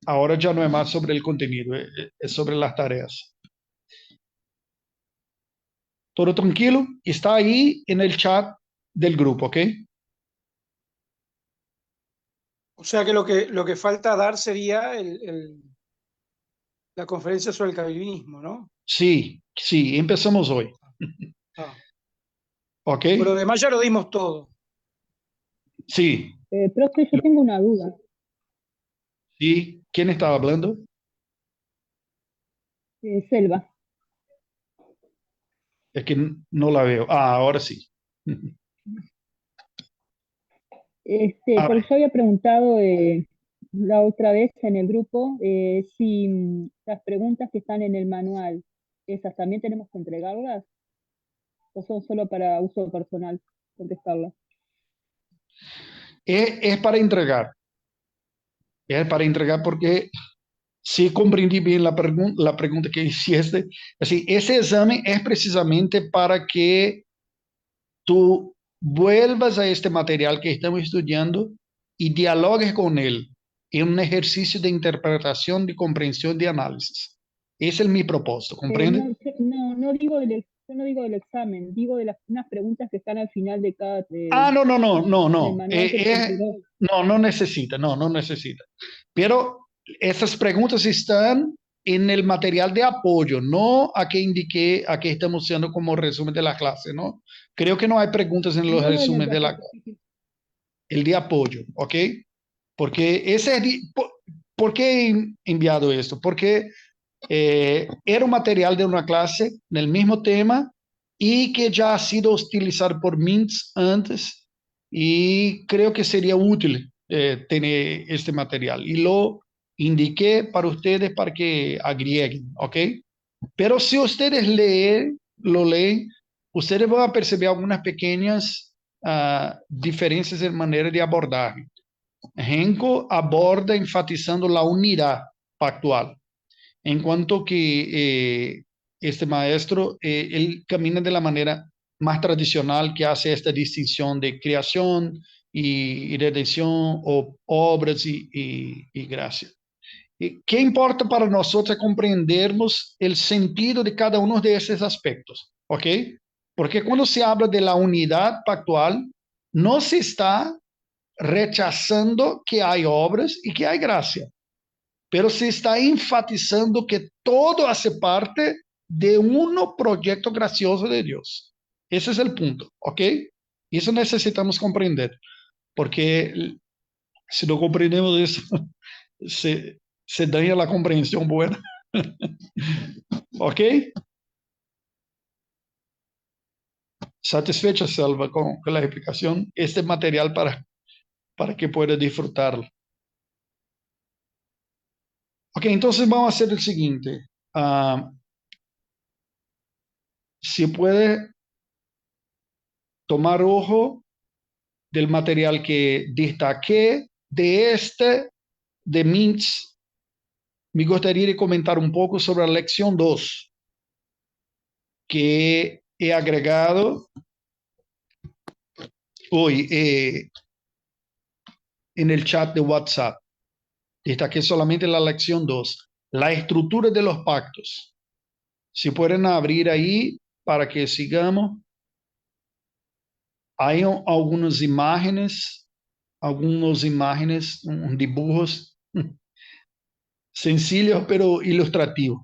Ahora ya no es más sobre el contenido, es sobre las tareas. ¿Todo tranquilo? Está ahí en el chat del grupo, ¿ok? O sea que lo que falta dar sería la conferencia sobre el calvinismo, ¿no? Sí, sí, empezamos hoy. Ah. ¿Ok? Pero además ya lo dimos todo. Sí. Profe, yo tengo una duda. ¿Y quién estaba hablando? Selva. Es que no la veo. Ah, ahora sí. A Porque ver, yo había preguntado la otra vez en el grupo si las preguntas que están en el manual, esas también tenemos que entregarlas o son solo para uso personal contestarlas. es para entregar. Es para entregar porque si comprendí bien la pregunta que hiciste. Así, ese examen es precisamente para que tú vuelvas a este material que estamos estudiando y dialogues con él en un ejercicio de interpretación, de comprensión, de análisis. Ese es mi propósito, ¿comprende? No digo yo no digo del examen, digo de unas preguntas que están al final de cada Ah, no, no, no, no, en el no. manual que nos entregó. No, no necesita, no necesita. Pero esas preguntas están en el material de apoyo, no a que indiqué, a que estamos haciendo como resumen de la clase, ¿no? Creo que no hay preguntas en los No, en el resúmenes de de la, apoyo, sí. el de apoyo, ¿ok? Porque ese es, ¿por qué he enviado esto? Porque era un material de una clase del mismo tema y que ya ha sido utilizado por MINTS antes y creo que sería útil tener este material y lo indiqué para ustedes para que agreguen, ¿ok? Pero si ustedes lo leen, ustedes van a percibir algunas pequeñas diferencias en manera de abordaje. Henko aborda enfatizando la unidad pactual, en cuanto que este maestro, él camina de la manera más tradicional que hace esta distinción de creación y redención, o obras y gracia. ¿Qué importa para nosotros comprendermos el sentido de cada uno de esos aspectos? ¿Ok? Porque cuando se habla de la unidad pactual, no se está rechazando que hay obras y que hay gracia, pero se está enfatizando que todo hace parte de un proyecto gracioso de Dios. Ese es el punto, ¿ok? Y eso necesitamos comprender, porque si no comprendemos eso, se daña la comprensión buena. ¿Ok? Satisfecha, Salva, con la explicación. Este material para que pueda disfrutarlo. Ok, entonces vamos a hacer el siguiente. Si puede tomar ojo del material que destaqué de MINTS, me gustaría comentar un poco sobre la lección 2 que he agregado hoy en el chat de WhatsApp. Destaqué solamente la lección 2, la estructura de los pactos. Si pueden abrir ahí para que sigamos. Hay algunas imágenes, dibujos sencillos pero ilustrativos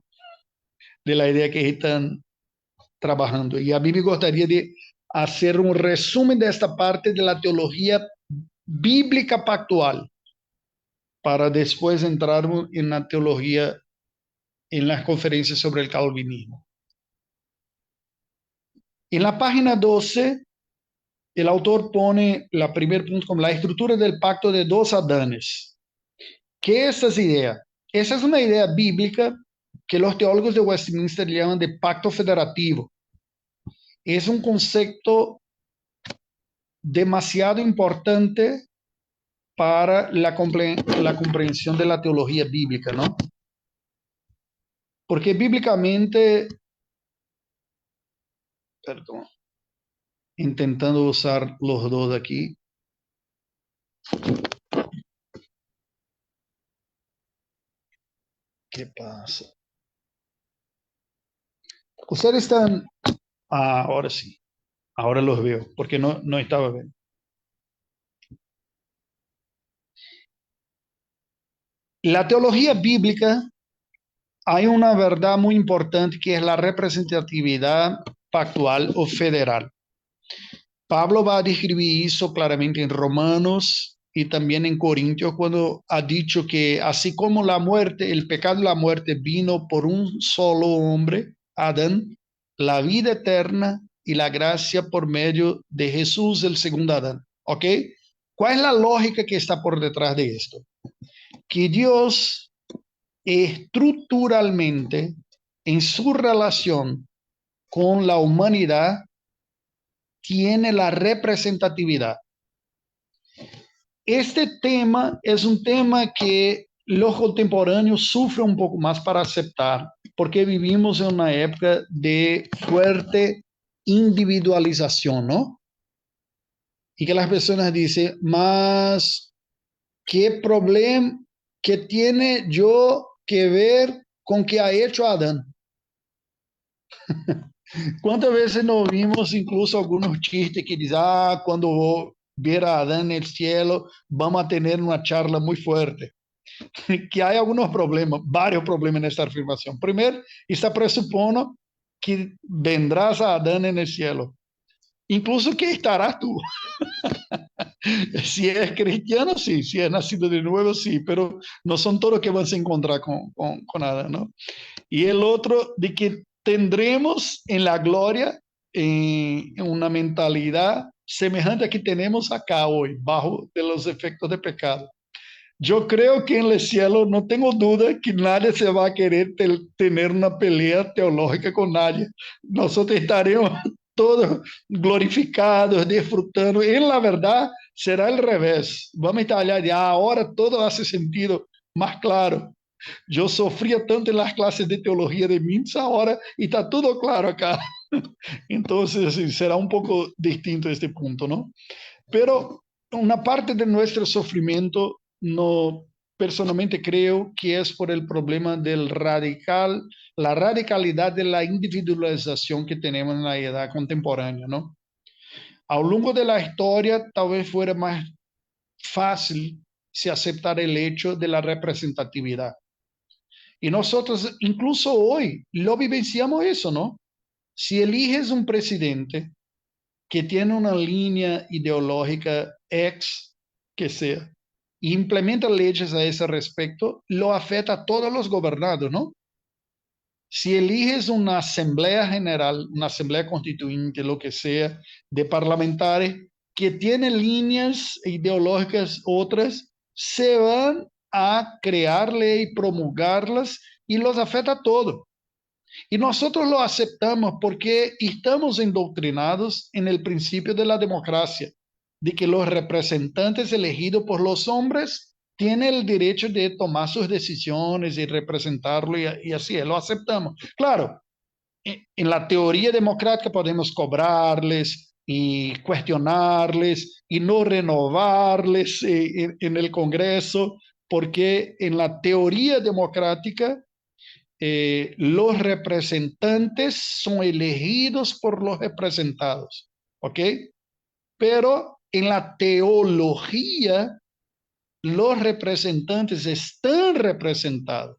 de la idea que están trabajando. Y a mí me gustaría de hacer un resumen de esta parte de la teología bíblica pactual para después entrar en la teología, en las conferencias sobre el calvinismo. En la página 12, el autor pone la primer punto como la estructura del pacto de dos Adanes. ¿Qué es esa idea? Esa es una idea bíblica que los teólogos de Westminster llaman de pacto federativo. Es un concepto demasiado importante para la comprensión de la teología bíblica, ¿no? Porque bíblicamente, perdón, intentando usar los dos aquí. ¿Qué pasa? Ustedes están... Ah, ahora sí. Ahora los veo, porque no estaba viendo. La teología bíblica, hay una verdad muy importante que es la representatividad pactual o federal. Pablo va a describir eso claramente en Romanos y también en Corintios cuando ha dicho que así como la muerte, el pecado y la muerte vino por un solo hombre, Adán, la vida eterna y la gracia por medio de Jesús, el segundo Adán. ¿Ok? ¿Cuál es la lógica que está por detrás de esto? Que Dios estructuralmente en su relación con la humanidad tiene la representatividad. Este tema es un tema que los contemporáneos sufren un poco más para aceptar, porque vivimos en una época de fuerte individualización, ¿no? Y que las personas dicen, más, ¿qué problema que tiene yo que ver con que ha hecho Adán? ¿Cuántas veces nos vimos incluso algunos chistes que dicen, cuando ver a Adán en el cielo, vamos a tener una charla muy fuerte? Que hay algunos problemas, varios problemas en esta afirmación. Primero, está presupone que vendrás a Adán en el cielo. Incluso que estarás tú. Si es cristiano, sí. Si es nacido de nuevo, sí. Pero no son todos que van a encontrar con Adán, ¿no? Y el otro, de que tendremos en la gloria una mentalidad semejante a que tenemos acá hoy, bajo de los efectos de pecado. Yo creo que en el cielo no tengo duda que nadie se va a querer tener una pelea teológica con nadie. Nosotros estaremos todos glorificados, disfrutando. En la verdad será al revés. Vamos a estar allá de ahora todo hace sentido más claro. Yo sofría tanto en las clases de teología de Mintz ahora y está todo claro acá. Entonces será un poco distinto este punto, ¿no? Pero una parte de nuestro sufrimiento, no, personalmente creo que es por el problema la radicalidad de la individualización que tenemos en la edad contemporánea, ¿no? A lo largo de la historia, tal vez fuera más fácil si aceptar el hecho de la representatividad. Y nosotros, incluso hoy, lo vivenciamos eso, ¿no? Si eliges un presidente que tiene una línea ideológica que sea, y implementa leyes a ese respecto, lo afecta a todos los gobernados, ¿no? Si eliges una asamblea general, una asamblea constituyente, lo que sea, de parlamentares que tienen líneas ideológicas otras, se van a crear ley, promulgarlas y los afecta a todo. Y nosotros lo aceptamos porque estamos endoctrinados en el principio de la democracia, de que los representantes elegidos por los hombres tienen el derecho de tomar sus decisiones y representarlo y así, lo aceptamos. Claro, en la teoría democrática podemos cobrarles y cuestionarles y no renovarles en el Congreso, porque en la teoría democrática los representantes son elegidos por los representados, ¿ok? Pero en la teología, los representantes están representados,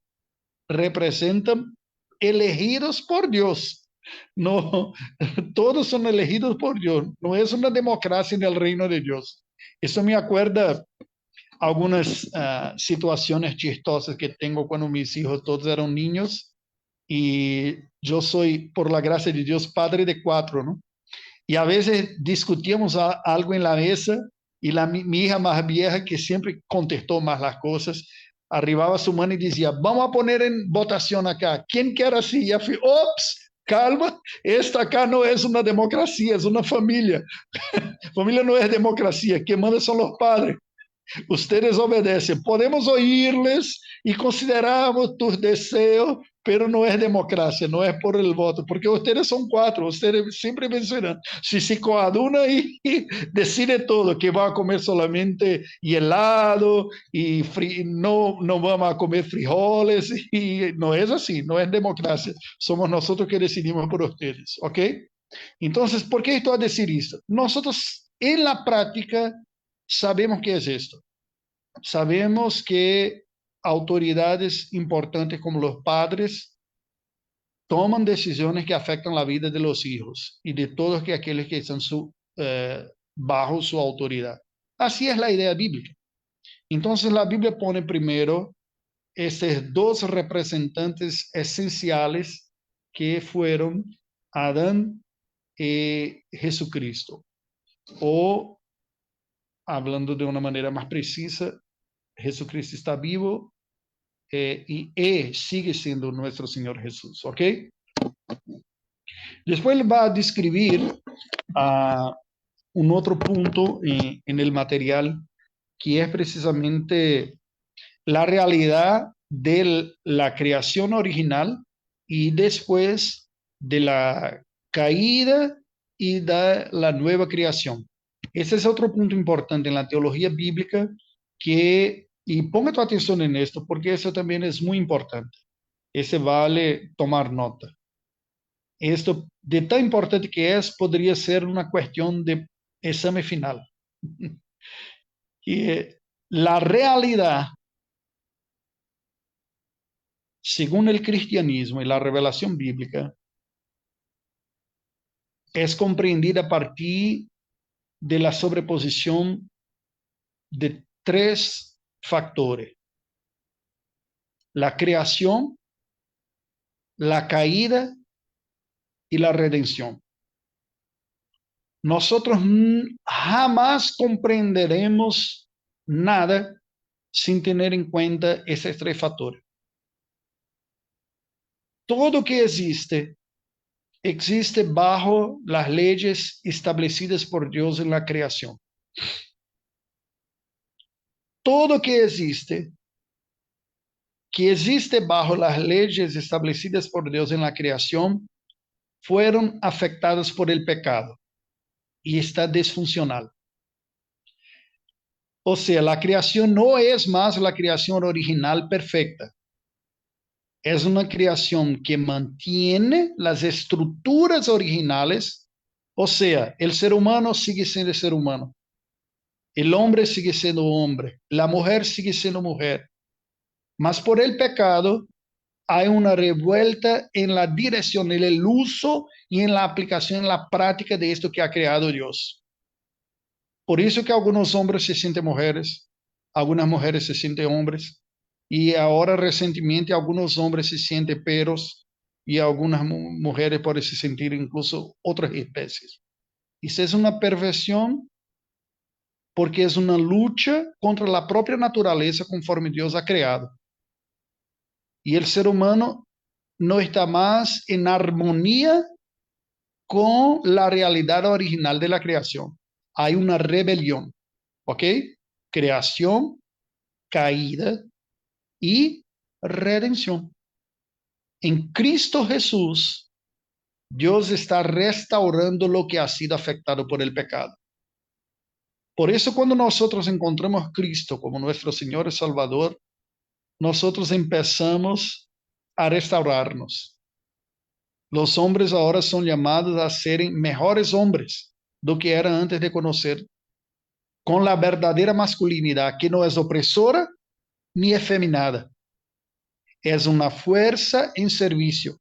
representan elegidos por Dios. No, todos son elegidos por Dios. No es una democracia en el reino de Dios. Eso me acuerda algunas situaciones chistosas que tengo cuando mis hijos todos eran niños y yo soy, por la gracia de Dios, padre de 4, ¿no? Y a veces discutíamos algo en la mesa y mi hija más vieja, que siempre contestó más las cosas, arribaba su mano y decía, vamos a poner en votación acá. ¿Quién quiere así? Ya fui, ops, calma, esta acá no es una democracia, es una familia. Familia no es democracia, quien manda son los padres. Ustedes obedecen. Podemos oírles y consideramos tus deseos, pero no es democracia, no es por el voto, porque ustedes son 4, ustedes siempre mencionan, si se coaduna y decide todo, que va a comer solamente helado y no vamos a comer frijoles, y no es así, no es democracia, somos nosotros que decidimos por ustedes, ¿ok? Entonces, ¿por qué estoy a decir esto? Nosotros en la práctica sabemos qué es esto. Sabemos que autoridades importantes como los padres toman decisiones que afectan la vida de los hijos y de todos aquellos que están bajo su autoridad. Así es la idea bíblica. Entonces la Biblia pone primero estos 2 representantes esenciales que fueron Adán y Jesucristo. O, hablando de una manera más precisa, Jesucristo está vivo y sigue siendo nuestro Señor Jesús, ¿ok? Después él va a describir un otro punto en el material que es precisamente la realidad de la creación original y después de la caída y de la nueva creación. Ese es otro punto importante en la teología bíblica y ponga tu atención en esto porque eso también es muy importante. Ese vale tomar nota. Esto, de tan importante que es, podría ser una cuestión de examen final. Que la realidad, según el cristianismo y la revelación bíblica, es comprendida a partir de la sobreposición de 3 factores: la creación, la caída y la redención. Nosotros jamás comprenderemos nada sin tener en cuenta esos 3 factores. Todo que existe bajo las leyes establecidas por Dios en la creación. Todo que existe bajo las leyes establecidas por Dios en la creación fueron afectadas por el pecado y está disfuncional. O sea, la creación no es más la creación original perfecta. Es una creación que mantiene las estructuras originales, o sea, el ser humano sigue siendo ser humano. El hombre sigue siendo hombre, la mujer sigue siendo mujer. Mas por el pecado hay una revuelta en la dirección, en el uso y en la aplicación, en la práctica de esto que ha creado Dios. Por eso que algunos hombres se sienten mujeres, algunas mujeres se sienten hombres, y ahora recientemente algunos hombres se sienten perros y algunas mujeres pueden se sentir incluso otras especies. Esa es una perversión porque es una lucha contra la propia naturaleza conforme Dios ha creado. Y el ser humano no está más en armonía con la realidad original de la creación. Hay una rebelión, ¿ok? Creación, caída y redención. En Cristo Jesús, Dios está restaurando lo que ha sido afectado por el pecado. Por eso cuando nosotros encontramos a Cristo como nuestro Señor y Salvador, nosotros empezamos a restaurarnos. Los hombres ahora son llamados a ser mejores hombres do que eran antes de conocer, con la verdadera masculinidad, que no es opresora ni efeminada. Es una fuerza en servicio.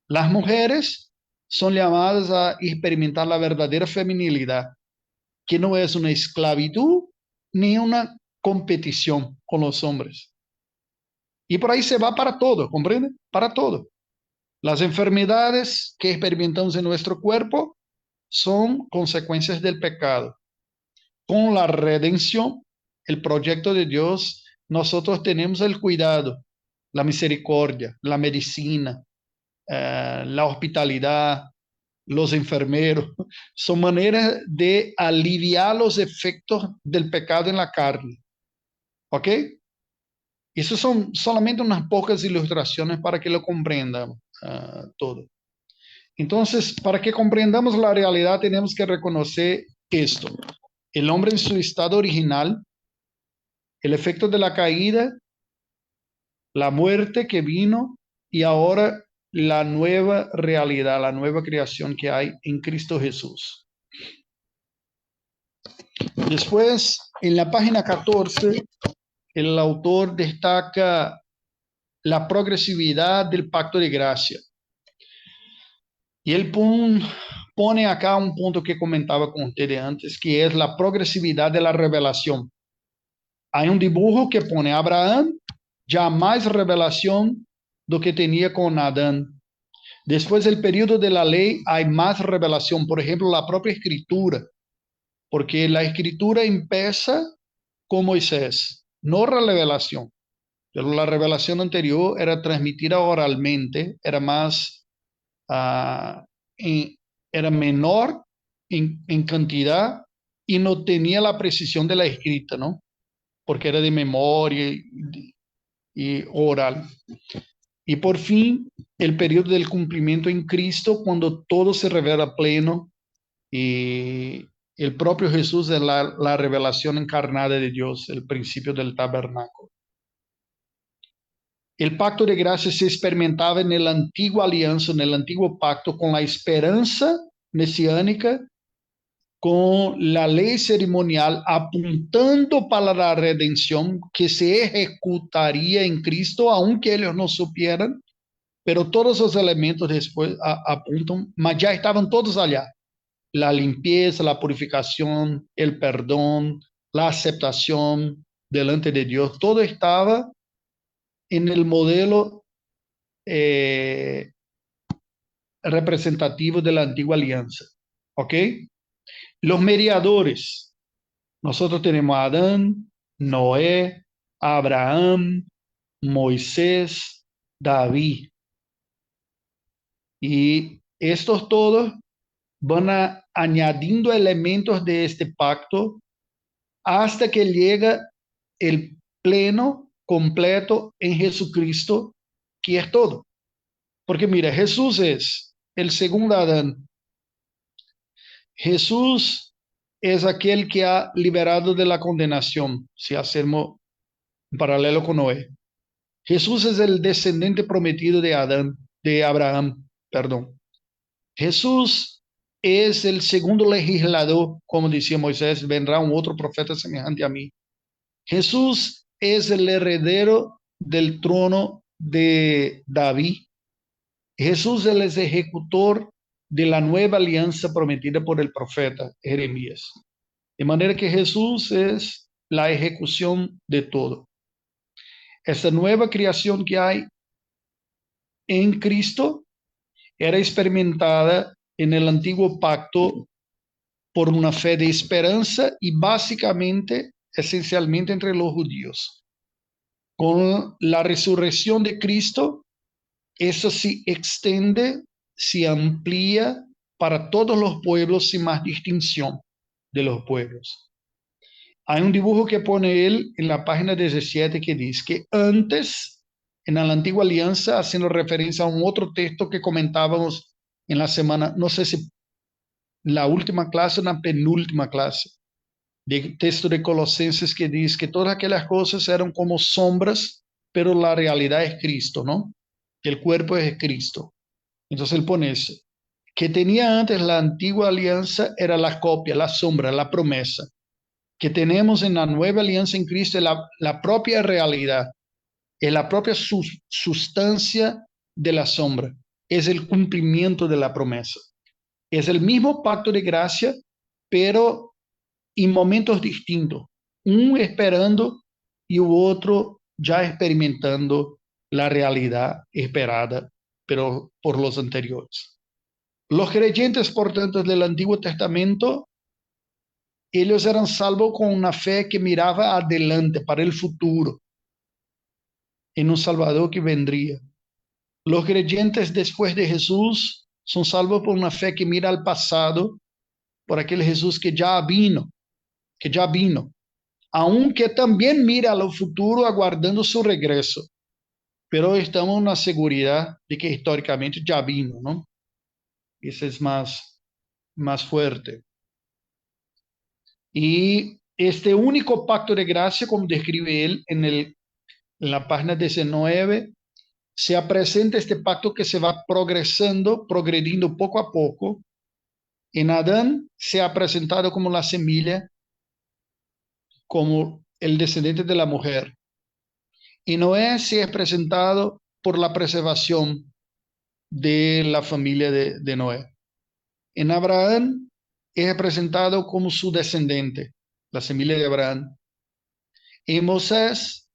Las mujeres son llamadas a experimentar la verdadera feminilidad, que no es una esclavitud ni una competición con los hombres. Y por ahí se va para todo, ¿comprende? Para todo. Las enfermedades que experimentamos en nuestro cuerpo son consecuencias del pecado. Con la redención, el proyecto de Dios, nosotros tenemos el cuidado, la misericordia, la medicina, la hospitalidad, los enfermeros. Son maneras de aliviar los efectos del pecado en la carne. ¿Ok? Eso son solamente unas pocas ilustraciones para que lo comprendamos todo. Entonces, para que comprendamos la realidad, tenemos que reconocer esto. El hombre en su estado original, el efecto de la caída, la muerte que vino y ahora la nueva realidad, la nueva creación que hay en Cristo Jesús. Después, en la página 14, el autor destaca la progresividad del pacto de gracia. Y él pone acá un punto que comentaba con ustedes antes, que es la progresividad de la revelación. Hay un dibujo que pone Abraham, ya más revelación do que tenía con Adán. Después del periodo de la ley hay más revelación, por ejemplo, la propia escritura, porque la escritura empieza con Moisés, no la revelación, pero la revelación anterior era transmitida oralmente, era más, era menor en cantidad y no tenía la precisión de la escrita, ¿no? Porque era de memoria y oral. Y por fin, el periodo del cumplimiento en Cristo, cuando todo se revela pleno y el propio Jesús es la revelación encarnada de Dios, el principio del tabernáculo. El pacto de gracia se experimentaba en la antigua alianza, en el antiguo pacto, con la esperanza mesiánica, con la ley ceremonial apuntando para la redención que se ejecutaría en Cristo, aunque ellos no supieran, pero todos los elementos después apuntan, mas ya estaban todos allá. La limpieza, la purificación, el perdón, la aceptación delante de Dios, todo estaba en el modelo representativo de la antigua alianza. ¿Ok? Los mediadores. Nosotros tenemos a Adán, Noé, Abraham, Moisés, David. Y estos todos van añadiendo elementos de este pacto hasta que llega el pleno, completo en Jesucristo, que es todo. Porque mira, Jesús es el segundo Adán. Jesús es aquel que ha liberado de la condenación, si hacemos un paralelo con Noé. Jesús es el descendiente prometido de Abraham, perdón. Jesús es el segundo legislador, como decía Moisés, vendrá un otro profeta semejante a mí. Jesús es el heredero del trono de David. Jesús es el ejecutor de la nueva alianza prometida por el profeta Jeremías. De manera que Jesús es la ejecución de todo. Esta nueva creación que hay en Cristo era experimentada en el antiguo pacto por una fe de esperanza y básicamente, esencialmente entre los judíos. Con la resurrección de Cristo, eso se extiende, se amplía para todos los pueblos sin más distinción de los pueblos. Hay un dibujo que pone él en la página 17 que dice que antes, en la antigua alianza, haciendo referencia a un otro texto que comentábamos en la semana, no sé si la última clase o la penúltima clase, del texto de Colosenses que dice que todas aquellas cosas eran como sombras, pero la realidad es Cristo, ¿no? que el cuerpo es Cristo. Entonces él pone eso. Que tenía antes la antigua alianza era la copia, la sombra, la promesa. Que tenemos en la nueva alianza en Cristo es la propia realidad, es la propia sustancia de la sombra, es el cumplimiento de la promesa. Es el mismo pacto de gracia, pero en momentos distintos. Un esperando y el otro ya experimentando la realidad esperada, pero por los anteriores. Los creyentes, por tanto, del Antiguo Testamento, ellos eran salvos con una fe que miraba adelante, para el futuro, en un Salvador que vendría. Los creyentes después de Jesús son salvos por una fe que mira al pasado, por aquel Jesús que ya vino, aunque también mira al futuro aguardando su regreso. Pero estamos en la seguridad de que históricamente ya vino, ¿no? Ese es más fuerte. Y este único pacto de gracia, como describe él en la página 19, se presenta este pacto que se va progrediendo poco a poco. En Adán se ha presentado como la semilla, como el descendiente de la mujer. Y Noé se ha presentado por la preservación de la familia de Noé. En Abraham es presentado como su descendiente, la semilla de Abraham. En Moisés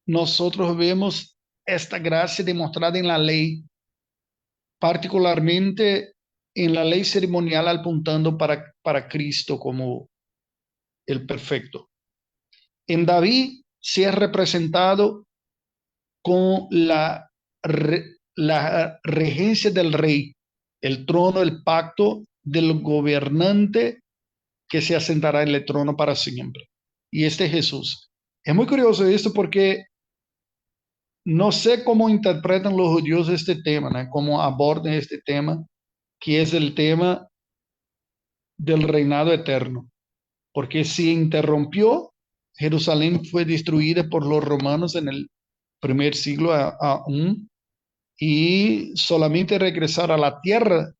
nosotros vemos esta gracia demostrada en la ley, particularmente en la ley ceremonial apuntando para Cristo como el perfecto. En David se ha representado con la regencia del rey, el trono, el pacto del gobernante que se asentará en el trono para siempre. Y este es Jesús. Es muy curioso esto porque no sé cómo interpretan los judíos este tema, ¿no? Cómo abordan este tema, que es el tema del reinado eterno. Porque se interrumpió, Jerusalén fue destruida por los romanos en el primer siglo aún, y solamente regresar a la tierra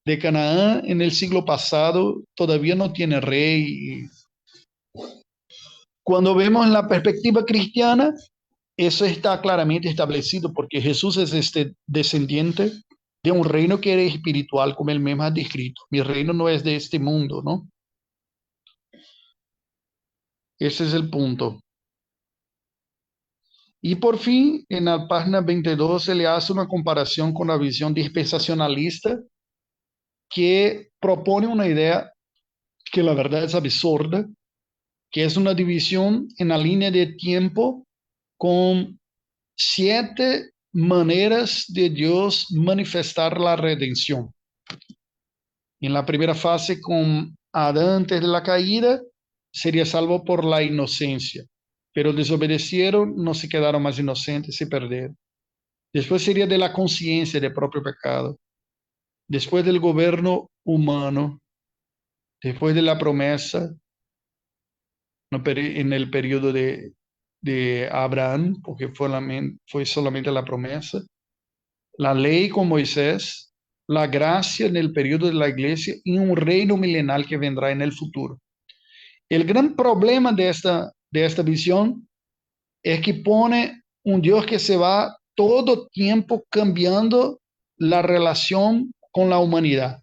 de Canaán en el siglo pasado todavía no tiene rey. Cuando vemos en la perspectiva cristiana, eso está claramente establecido porque Jesús es este descendiente de un reino que era espiritual, como él mismo ha descrito. Mi reino no es de este mundo, ¿no? Ese es el punto. Y por fin, en la página 22, se le hace una comparación con la visión dispensacionalista que propone una idea que la verdad es absurda, que es una división en la línea de tiempo con 7 maneras de Dios manifestar la redención. En la primera fase, con Adán antes de la caída, sería salvo por la inocencia, pero desobedecieron, no se quedaron más inocentes, se perdieron. Después sería de la conciencia del propio pecado. Después del gobierno humano. Después de la promesa, en el periodo de Abraham, porque fue solamente la promesa. La ley con Moisés, la gracia en el periodo de la iglesia y un reino milenario que vendrá en el futuro. El gran problema de esta visión es que pone un Dios que se va todo tiempo cambiando la relación con la humanidad.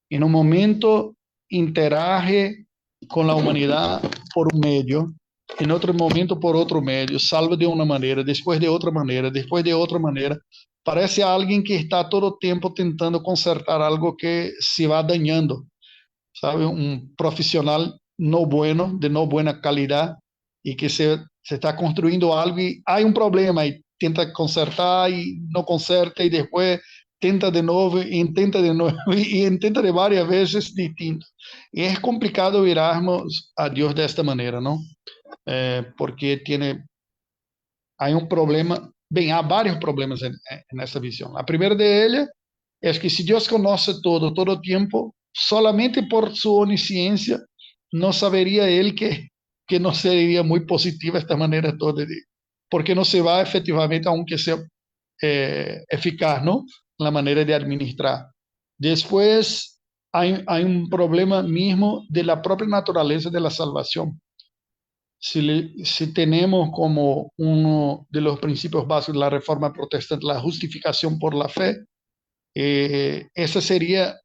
En un momento interage con la humanidad por un medio, en otro momento por otro medio, salva de una manera, después de otra manera, después de otra manera. Parece alguien que está todo tiempo tentando consertar algo que se va dañando, ¿sabe? Un profesional no bueno, de no buena calidad, y que se está construyendo algo y hay un problema y tenta consertar y no conserta y después tenta de nuevo y intenta de nuevo y intenta de varias veces distinto. Y es complicado mirarnos a Dios de esta manera, ¿no? Porque hay un problema, bien, hay varios problemas en esta visión. La primera de ellas es que si Dios conoce todo tiempo, solamente por su omnisciencia, no sabería él que no sería muy positiva esta manera toda de, porque no se va efectivamente, aunque sea eficaz, ¿no? La manera de administrar. Después, hay un problema mismo de la propia naturaleza de la salvación. Si tenemos como uno de los principios básicos de la reforma protestante la justificación por la fe, esa sería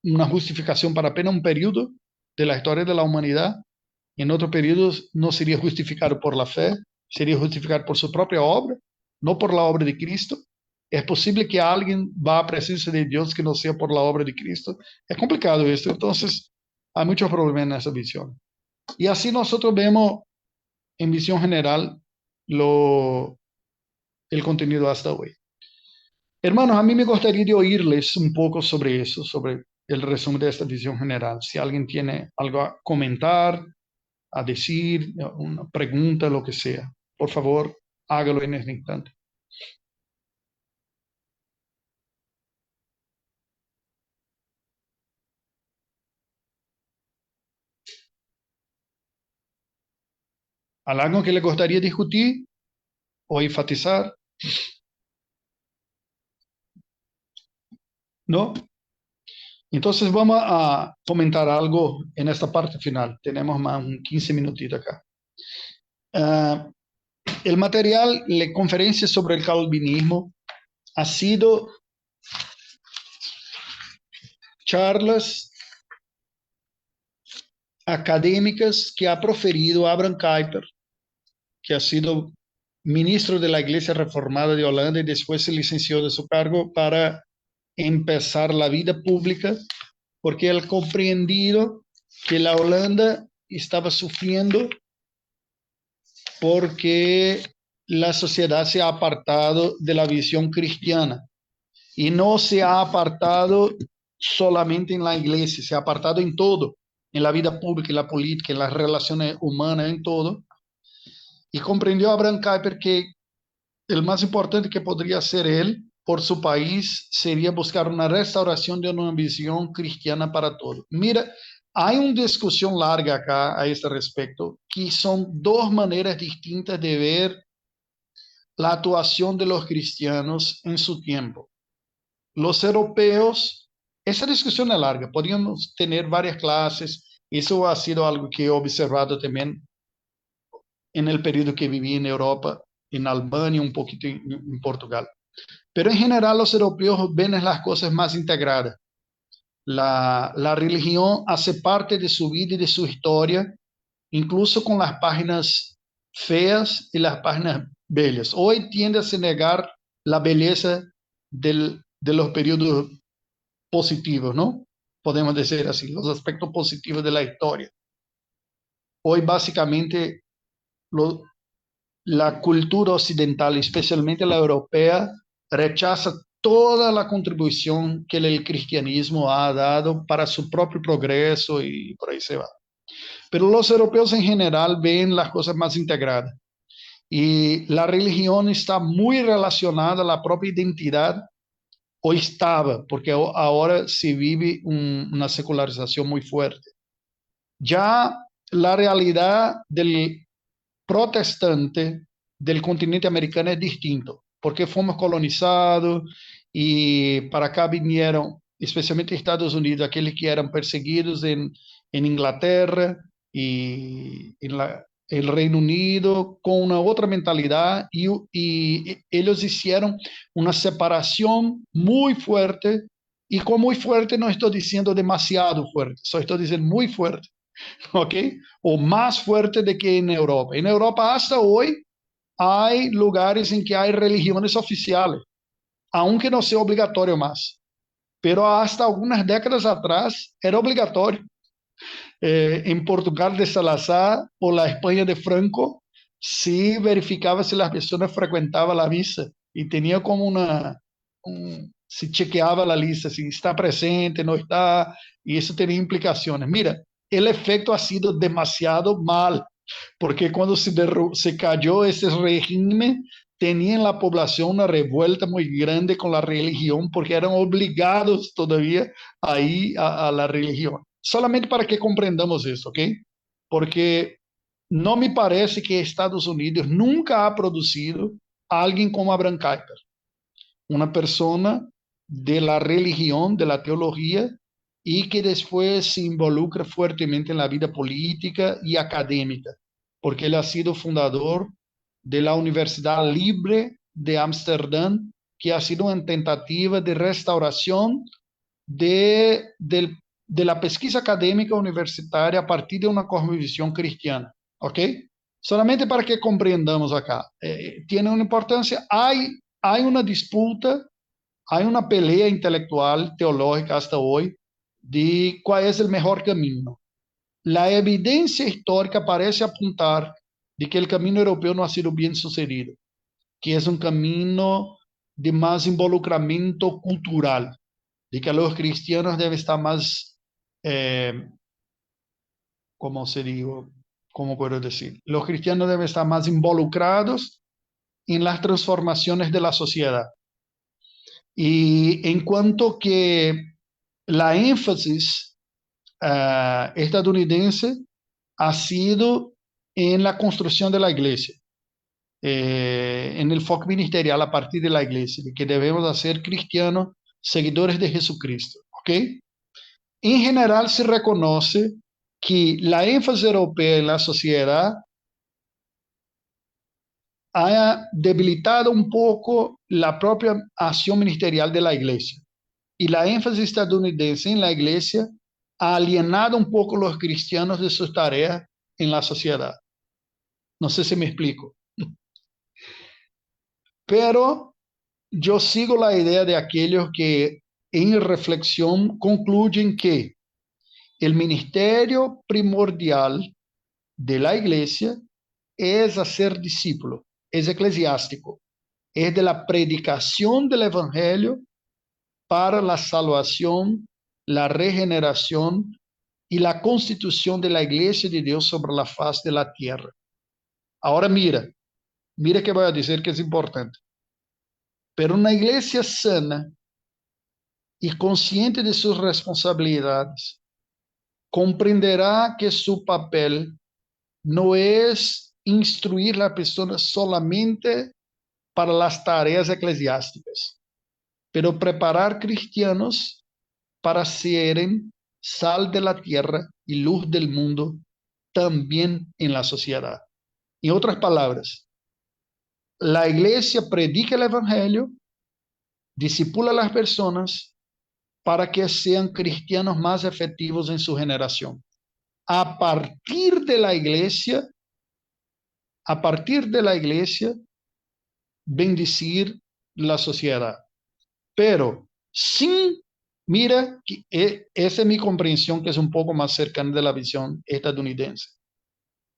una justificación para apenas un periodo de la historia de la humanidad. En otros periodos no sería justificado por la fe, sería justificado por su propia obra, no por la obra de Cristo. Es posible que alguien va a presencia de Dios que no sea por la obra de Cristo. Es complicado esto, entonces hay muchos problemas en esa visión. Y así nosotros vemos en visión general el contenido hasta hoy. Hermanos, a mí me gustaría de oírles un poco sobre eso, sobre el resumen de esta visión general. Si alguien tiene algo a comentar, a decir, una pregunta, lo que sea, por favor, hágalo en este instante. ¿Algo que le gustaría discutir o enfatizar? ¿No? Entonces vamos a comentar algo en esta parte final. Tenemos más un 15 minutitos acá. El material, la conferencia sobre el calvinismo, ha sido charlas académicas que ha proferido Abraham Kuyper, que ha sido ministro de la Iglesia Reformada de Holanda y después se licenció de su cargo para empezar la vida pública, porque él ha comprendido que la Holanda estaba sufriendo porque la sociedad se ha apartado de la visión cristiana y no se ha apartado solamente en la iglesia, se ha apartado en todo, en la vida pública, en la política, en las relaciones humanas, en todo. Y comprendió Abraham Kuyper que el más importante que podría hacer él por su país sería buscar una restauración de una visión cristiana para todo. Mira, hay una discusión larga acá a este respecto, que son dos maneras distintas de ver la actuación de los cristianos en su tiempo. Los europeos, esa discusión es larga, podríamos tener varias clases, eso ha sido algo que he observado también en el periodo que viví en Europa, en Albania, un poquito en Portugal. Pero en general los europeos ven las cosas más integradas. La religión hace parte de su vida y de su historia, incluso con las páginas feas y las páginas bellas. Hoy tiende a se negar la belleza de los periodos positivos, ¿no? Podemos decir así, los aspectos positivos de la historia. Hoy básicamente la cultura occidental, especialmente la europea, rechaza toda la contribución que el cristianismo ha dado para su propio progreso y por ahí se va. Pero los europeos en general ven las cosas más integradas. Y la religión está muy relacionada a la propia identidad, o estaba, porque ahora se vive una secularización muy fuerte. Ya la realidad del protestante del continente americano es distinto, porque fuimos colonizados y para acá vinieron, especialmente Estados Unidos, aquellos que eran perseguidos en Inglaterra y en el Reino Unido con una otra mentalidad y ellos hicieron una separación muy fuerte, y con muy fuerte no estoy diciendo demasiado fuerte, solo estoy diciendo muy fuerte. ¿Ok? O más fuerte de que en Europa. En Europa hasta hoy hay lugares en que hay religiones oficiales, aunque no sea obligatorio más. Pero hasta algunas décadas atrás era obligatorio. En Portugal de Salazar o la España de Franco, sí verificaba si las personas frecuentaban la misa y tenía como se chequeaba la lista, si está presente, no está, y eso tenía implicaciones. Mira, el efecto ha sido demasiado mal, porque cuando se cayó ese régimen, tenía en la población una revuelta muy grande con la religión, porque eran obligados todavía a ir a la religión. Solamente para que comprendamos eso, ¿ok? Porque no me parece que Estados Unidos nunca ha producido a alguien como Abraham Kuyper. una persona de la religión, de la teología, y que después se involucra fuertemente en la vida política y académica, porque él ha sido fundador de la Universidad Libre de Ámsterdam, que ha sido una tentativa de restauración de la pesquisa académica universitaria a partir de una cosmovisión cristiana, ¿ok? Solamente para que comprendamos acá, tiene una importancia, hay una disputa, hay una pelea intelectual, teológica hasta hoy, de cuál es el mejor camino. La evidencia histórica parece apuntar de que el camino europeo no ha sido bien sucedido, que es un camino de más involucramiento cultural, de que los cristianos deben estar más, ¿cómo se digo? ¿Cómo puedo decir? Los cristianos deben estar más involucrados en las transformaciones de la sociedad. Y en cuanto que la énfasis estadounidense ha sido en la construcción de la iglesia, en el foco ministerial a partir de la iglesia, de que debemos ser cristianos seguidores de Jesucristo, ¿ok? En general se reconoce que la énfasis europea en la sociedad ha debilitado un poco la propia acción ministerial de la iglesia. Y la énfasis estadounidense en la iglesia ha alienado un poco a los cristianos de sus tareas en la sociedad. No sé si me explico. Pero yo sigo la idea de aquellos que en reflexión concluyen que el ministerio primordial de la iglesia es hacer discípulo, es eclesiástico, es de la predicación del evangelio para la salvación, la regeneración y la constitución de la iglesia de Dios sobre la faz de la tierra. Ahora mira que voy a decir que es importante. Pero una iglesia sana y consciente de sus responsabilidades comprenderá que su papel no es instruir a la persona solamente para las tareas eclesiásticas, pero preparar cristianos para serem sal de la tierra y luz del mundo también en la sociedad. En otras palabras, la iglesia predica el evangelio, discipula a las personas para que sean cristianos más efectivos en su generación. A partir de la iglesia, bendecir la sociedad. Pero sin, mira, esa es mi comprensión, que es un poco más cercana de la visión estadounidense.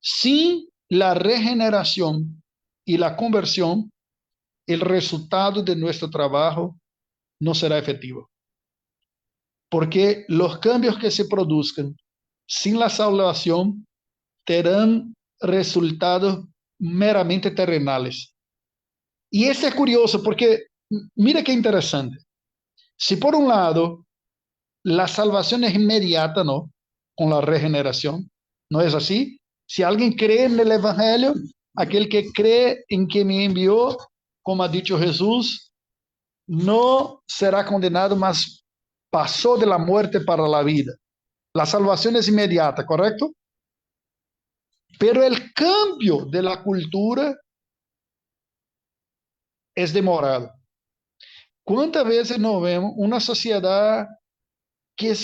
Sin la regeneración y la conversión, el resultado de nuestro trabajo no será efectivo. Porque los cambios que se produzcan sin la salvación terán resultados meramente terrenales. Y eso es curioso porque mira qué interesante. Si por un lado la salvación es inmediata, ¿no? Con la regeneración, ¿no es así? Si alguien cree en el evangelio, aquel que cree en que me envió, como ha dicho Jesús, no será condenado, mas pasó de la muerte para la vida. La salvación es inmediata, ¿correcto? Pero el cambio de la cultura es demorado. ¿Cuántas veces nos vemos una sociedad que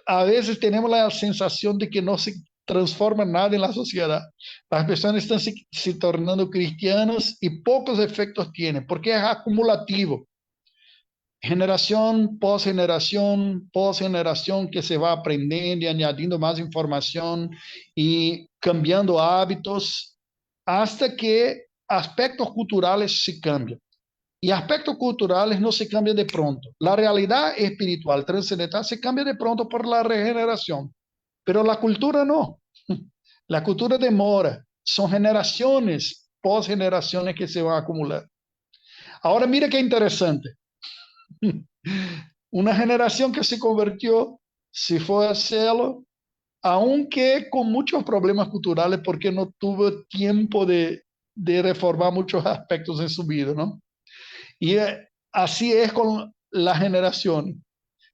a veces tenemos la sensación de que no se transforma nada en la sociedad? Las personas están se tornando cristianos y pocos efectos tienen, porque es acumulativo. Generación, pos generación que se va aprendiendo y añadiendo más información y cambiando hábitos hasta que aspectos culturales se cambian. Y aspectos culturales no se cambian de pronto. La realidad espiritual trascendental se cambia de pronto por la regeneración, pero la cultura no. La cultura demora. Son generaciones, pos generaciones que se van a acumular. Ahora mira qué interesante. Una generación que se convirtió, si fue a hacerlo, aunque con muchos problemas culturales, porque no tuvo tiempo de reformar muchos aspectos en su vida, ¿no? Y así es con la generación.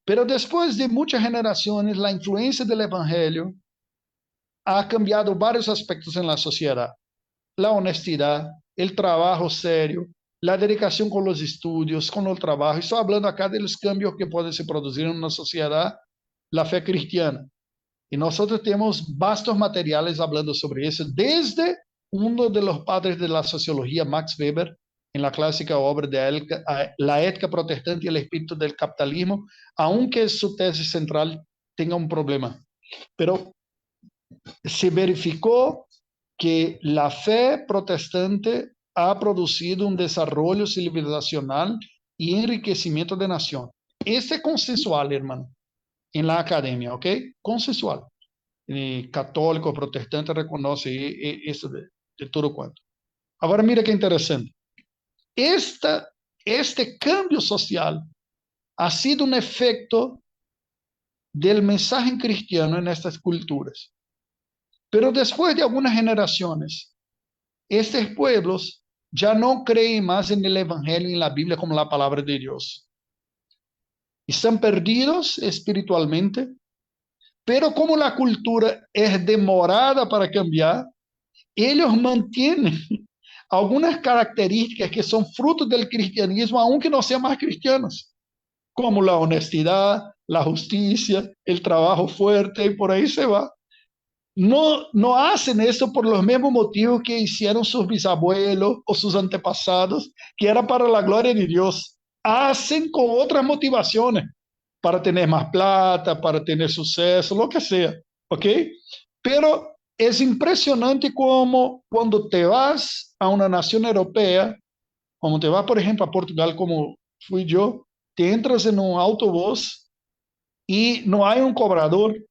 Pero después de muchas generaciones, la influencia del Evangelio ha cambiado varios aspectos en la sociedad. La honestidad, el trabajo serio, la dedicación con los estudios, con el trabajo. Estoy hablando acá de los cambios que pueden se producir en una sociedad, la fe cristiana. Y nosotros tenemos vastos materiales hablando sobre eso, desde uno de los padres de la sociología, Max Weber, en la clásica obra de La ética protestante y el espíritu del capitalismo, aunque su tesis central tenga un problema. Pero se verificó que la fe protestante ha producido un desarrollo civilizacional y enriquecimiento de nación. Este es consensual, hermano, en la academia, ¿ok? Consensual. Católico, protestante reconoce eso de todo cuanto. Ahora mira qué interesante. Este cambio social ha sido un efecto del mensaje cristiano en estas culturas. Pero después de algunas generaciones, estos pueblos ya no creen más en el Evangelio y en la Biblia como la palabra de Dios. Están perdidos espiritualmente, pero como la cultura es demorada para cambiar, ellos mantienen algunas características que son frutos del cristianismo, aunque no sean más cristianos, como la honestidad, la justicia, el trabajo fuerte, y por ahí se va. No hacen eso por los mismos motivos que hicieron sus bisabuelos o sus antepasados, que era para la gloria de Dios. Hacen con otras motivaciones, para tener más plata, para tener suceso, lo que sea, ¿ok? Pero es impresionante como cuando te vas a una nación europea, como te vas, por ejemplo, a Portugal, como fui yo, te entras en un autobús y no hay un cobrador.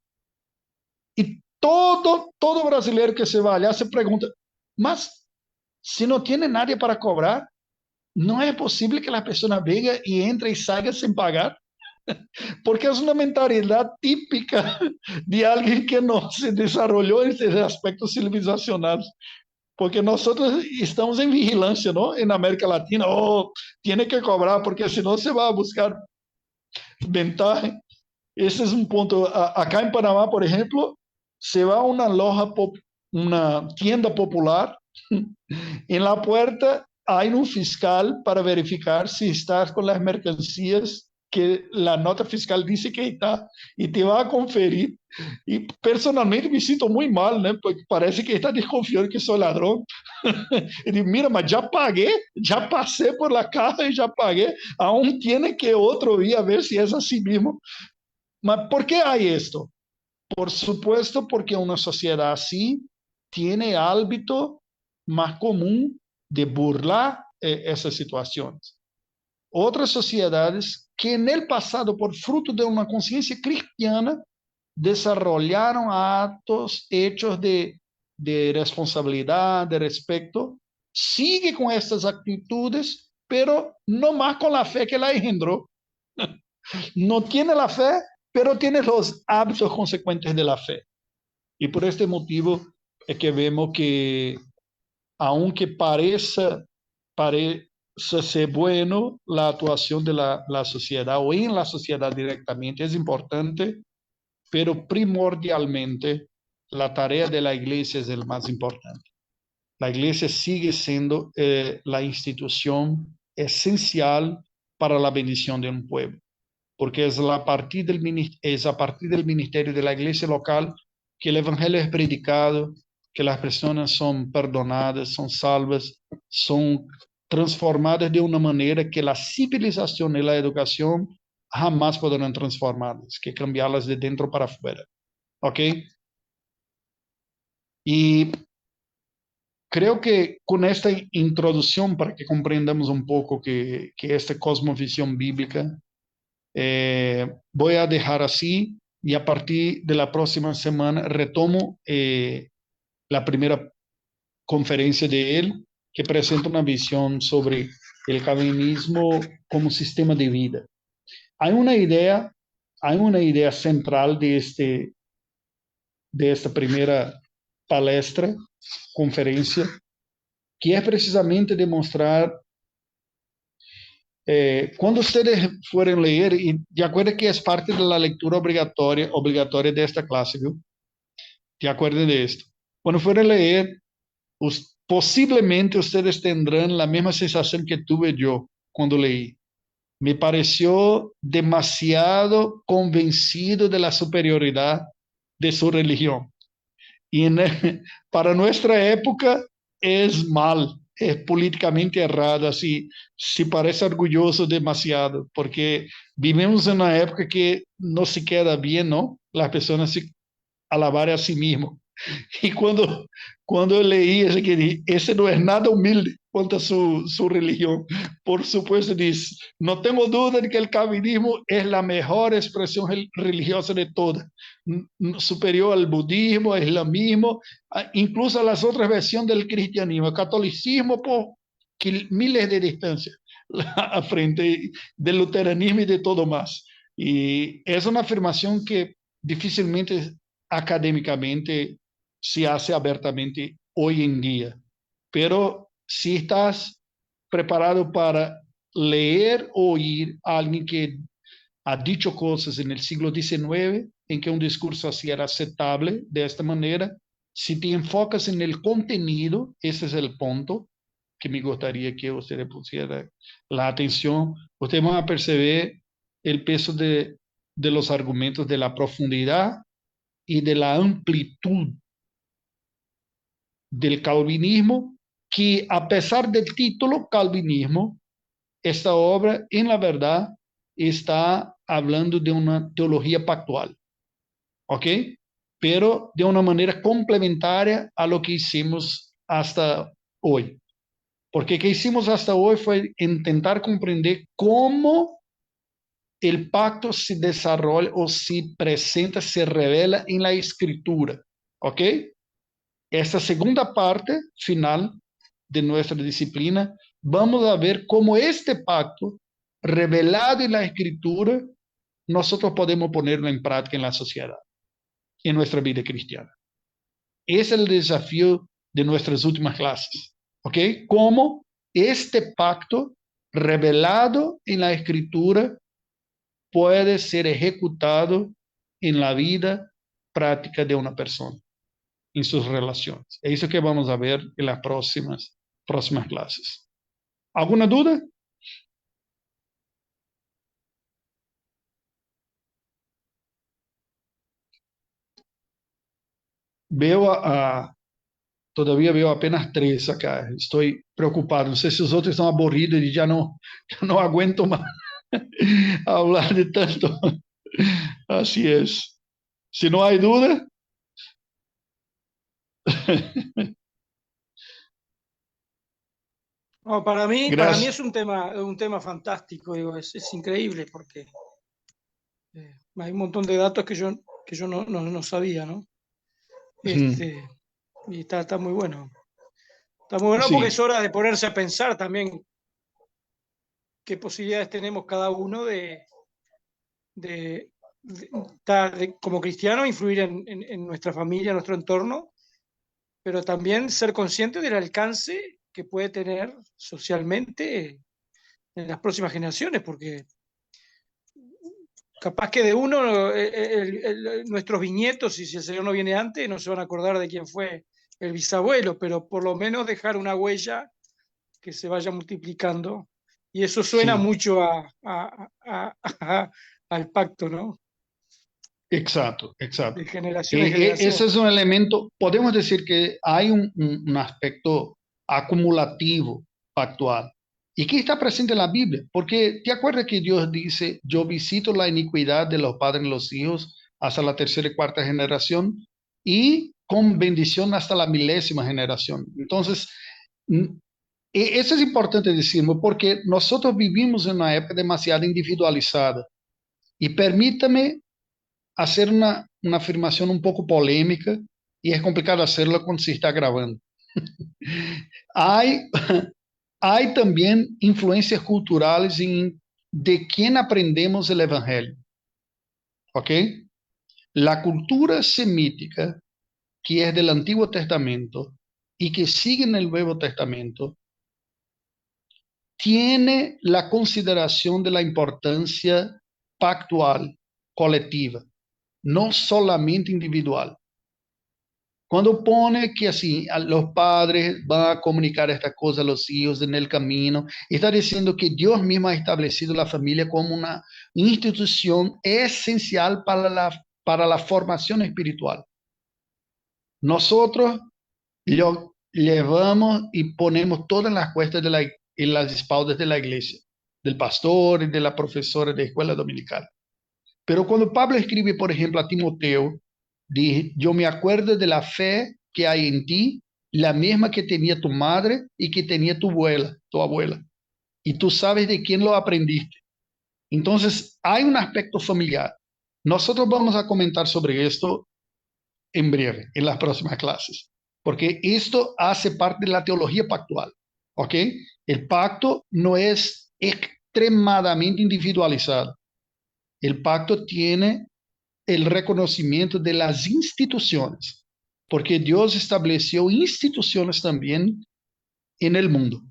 Y todo brasileño que se va allá se pregunta, mas si no tiene nadie para cobrar, ¿no es posible que la persona venga y entre y salga sin pagar? Porque es una mentalidad típica de alguien que no se desarrolló en estos aspectos civilizacionales. Porque nosotros estamos en vigilancia, ¿no? En América Latina, tiene que cobrar, porque si no se va a buscar ventaja. Ese es un punto. Acá en Panamá, por ejemplo, se va a una tienda popular, en la puerta hay un fiscal para verificar si estás con las mercancías que la nota fiscal dice que está, y te va a conferir. Y personalmente me siento muy mal, ¿no? Porque parece que está desconfiando que soy ladrón. Y digo, mira, mas ya pagué, ya pasé por la caja y ya pagué, aún tiene que otro ir a ver si es así mismo. Mas ¿por qué hay esto? Por supuesto, porque una sociedad así tiene hábito más común de burlar esas situaciones. Otras sociedades que en el pasado, por fruto de una conciencia cristiana, desarrollaron actos, hechos de responsabilidad, de respeto, sigue con estas actitudes, pero no más con la fe que la engendró. No tiene la fe, pero tiene los hábitos consecuentes de la fe. Y por este motivo es que vemos que, aunque parece ser bueno la actuación de la sociedad o en la sociedad directamente, es importante, pero primordialmente la tarea de la iglesia es el más importante. La iglesia sigue siendo la institución esencial para la bendición de un pueblo, porque es a partir del ministerio de la iglesia local que el evangelio es predicado, que las personas son perdonadas, son salvas, son transformadas de una manera que la civilización y la educación jamás podrán transformarlas, que cambiarlas de dentro para afuera. ¿Ok? Y creo que con esta introducción, para que comprendamos un poco que esta cosmovisión bíblica, voy a dejar así, y a partir de la próxima semana retomo la primera conferencia de él, que presenta una visión sobre el calvinismo como sistema de vida. Hay una idea central de esta primera palestra, conferencia, que es precisamente demostrar Cuando ustedes fueren leer, y de acuerdo que es parte de la lectura obligatoria de esta clase, ¿viu? De acuerdo de esto. Cuando fueren leer, posiblemente ustedes tendrán la misma sensación que tuve yo cuando leí. Me pareció demasiado convencido de la superioridad de su religión. Y para nuestra época es mal, es políticamente errado, así, se parece orgulloso demasiado, porque vivimos en una época que no se queda bien, ¿no? Las personas se alabar a sí mismo. Y cuando leí ese, que dije, ese no es nada humilde cuanto a su religión. Por supuesto, dice, no tengo duda de que el calvinismo es la mejor expresión religiosa de todas, superior al budismo, al islamismo, incluso a las otras versiones del cristianismo, el catolicismo por miles de distancias a frente del luteranismo y de todo más. Y es una afirmación que difícilmente académicamente se hace abiertamente hoy en día. Pero si estás preparado para leer o oír a alguien que ha dicho cosas en el siglo XIX, en que un discurso así era aceptable de esta manera, si te enfocas en el contenido, ese es el punto que me gustaría que usted pusiera la atención, ustedes van a percibir el peso de los argumentos, de la profundidad y de la amplitud del calvinismo, que a pesar del título calvinismo, esta obra, en la verdad, está hablando de una teología pactual, ¿ok? Pero de una manera complementaria a lo que hicimos hasta hoy. Porque que hicimos hasta hoy fue intentar comprender cómo el pacto se desarrolla o se presenta, se revela en la escritura, ¿ok? Esta segunda parte final de nuestra disciplina, vamos a ver cómo este pacto, revelado en la escritura, nosotros podemos ponerlo en práctica en la sociedad, en nuestra vida cristiana. Ese es el desafío de nuestras últimas clases, ¿ok? Cómo este pacto, revelado en la escritura, puede ser ejecutado en la vida práctica de una persona, en sus relaciones. Es eso que vamos a ver en las próximas clases. ¿Alguna duda? Todavía veo apenas 3 acá. Estoy preocupado. No sé si los otros están aburridos y ya no aguento más hablar de tanto. Así es. Si no hay duda. No, para mí Gracias. es un tema fantástico, digo, es increíble porque hay un montón de datos que yo no sabía, ¿no? Este, y está muy bueno. Está muy bueno porque es Sí, hora de ponerse a pensar también qué posibilidades tenemos cada uno de, como cristiano, influir en nuestra familia, en nuestro entorno, pero también ser consciente del alcance que puede tener socialmente en las próximas generaciones, porque capaz que de uno, nuestros bisnietos, y si el Señor no viene antes, no se van a acordar de quién fue el bisabuelo, pero por lo menos dejar una huella que se vaya multiplicando. Y eso suena sí. mucho al pacto, ¿no? Exacto, exacto. De generación en generación. Ese es un elemento, podemos decir que hay un aspecto acumulativo, factual, y que está presente en la Biblia, porque te acuerdas que Dios dice, yo visito la iniquidad de los padres y los hijos hasta la tercera y cuarta generación, y con bendición hasta la milésima generación. Entonces, eso es importante decirlo, porque nosotros vivimos en una época demasiado individualizada, y permítame hacer una afirmación un poco polémica y es complicado hacerlo cuando se está grabando. Hay, hay también influencias culturales de quién aprendemos el Evangelio. ¿Ok? La cultura semítica, que es del Antiguo Testamento y que sigue en el Nuevo Testamento, tiene la consideración de la importancia pactual, colectiva, no solamente individual. Cuando pone que así los padres van a comunicar esta cosa a los hijos en el camino, está diciendo que Dios mismo ha establecido la familia como una institución esencial para la formación espiritual. Nosotros lo llevamos y ponemos todas las cuestas en las espaldas de la iglesia, del pastor y de la profesora de escuela dominical. Pero cuando Pablo escribe, por ejemplo, a Timoteo, dice, yo me acuerdo de la fe que hay en ti, la misma que tenía tu madre y que tenía tu abuela. Y tú sabes de quién lo aprendiste. Entonces, hay un aspecto familiar. Nosotros vamos a comentar sobre esto en breve, en las próximas clases, porque esto hace parte de la teología pactual, ¿ok? El pacto no es extremadamente individualizado. El pacto tiene el reconocimiento de las instituciones, porque Dios estableció instituciones también en el mundo,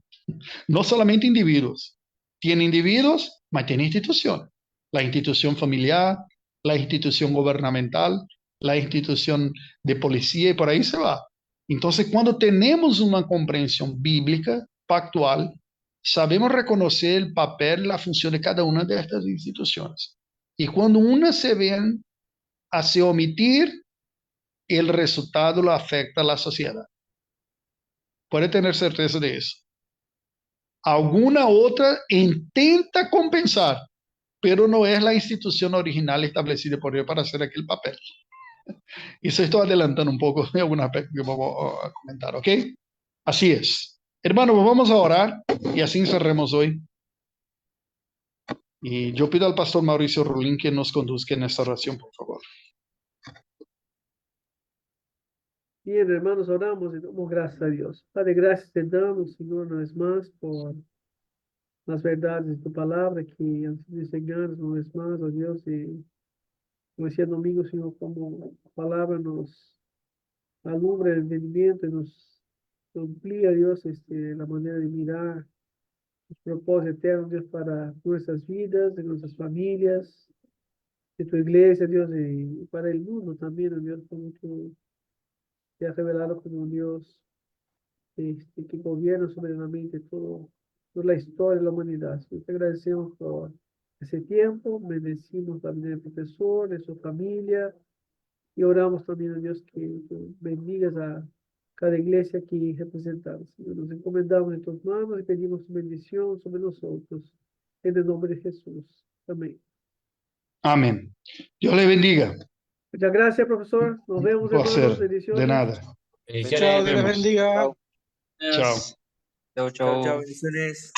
no solamente individuos. Tiene individuos, pero tiene instituciones. La institución familiar, la institución gubernamental, la institución de policía y por ahí se va. Entonces, cuando tenemos una comprensión bíblica, pactual, sabemos reconocer el papel, la función de cada una de estas instituciones. Y cuando una se ven a se omitir, el resultado lo afecta a la sociedad. Puede tener certeza de eso. Alguna otra intenta compensar, pero no es la institución original establecida por Dios para hacer aquel papel. Eso estoy adelantando un poco de algún aspecto que vamos a comentar, ¿ok? Así es. Hermanos, vamos a orar y así cerremos hoy. Y yo pido al pastor Mauricio Rolín que nos conduzca en esta oración, por favor. Bien, hermanos, oramos y damos gracias a Dios. Padre, gracias te damos, Señor, una vez más por las verdades de tu palabra que han sido enseñadas una vez más, oh Dios, y como decía el domingo, Señor, como la palabra nos alumbra el entendimiento y nos amplía, Dios, la manera de mirar los propósitos eternos, Dios, para nuestras vidas, de nuestras familias, de tu iglesia, Dios, y para el mundo también, oh Dios, como tú te has revelado como un Dios que gobierna soberanamente toda la historia de la humanidad. Te agradecemos por ese tiempo, bendecimos también al profesor, de su familia, y oramos también a Dios que tú bendigas a cada iglesia aquí representada. Señor, nos encomendamos en tus manos y pedimos tu bendición sobre nosotros, en el nombre de Jesús. Amén. Amén. Dios le bendiga. Muchas gracias, profesor. Nos vemos, Un hermanos. placer. Bendiciones. De nada. Chao, Dios les bendiga. Chao. Chao, Chao. chao, bendiciones.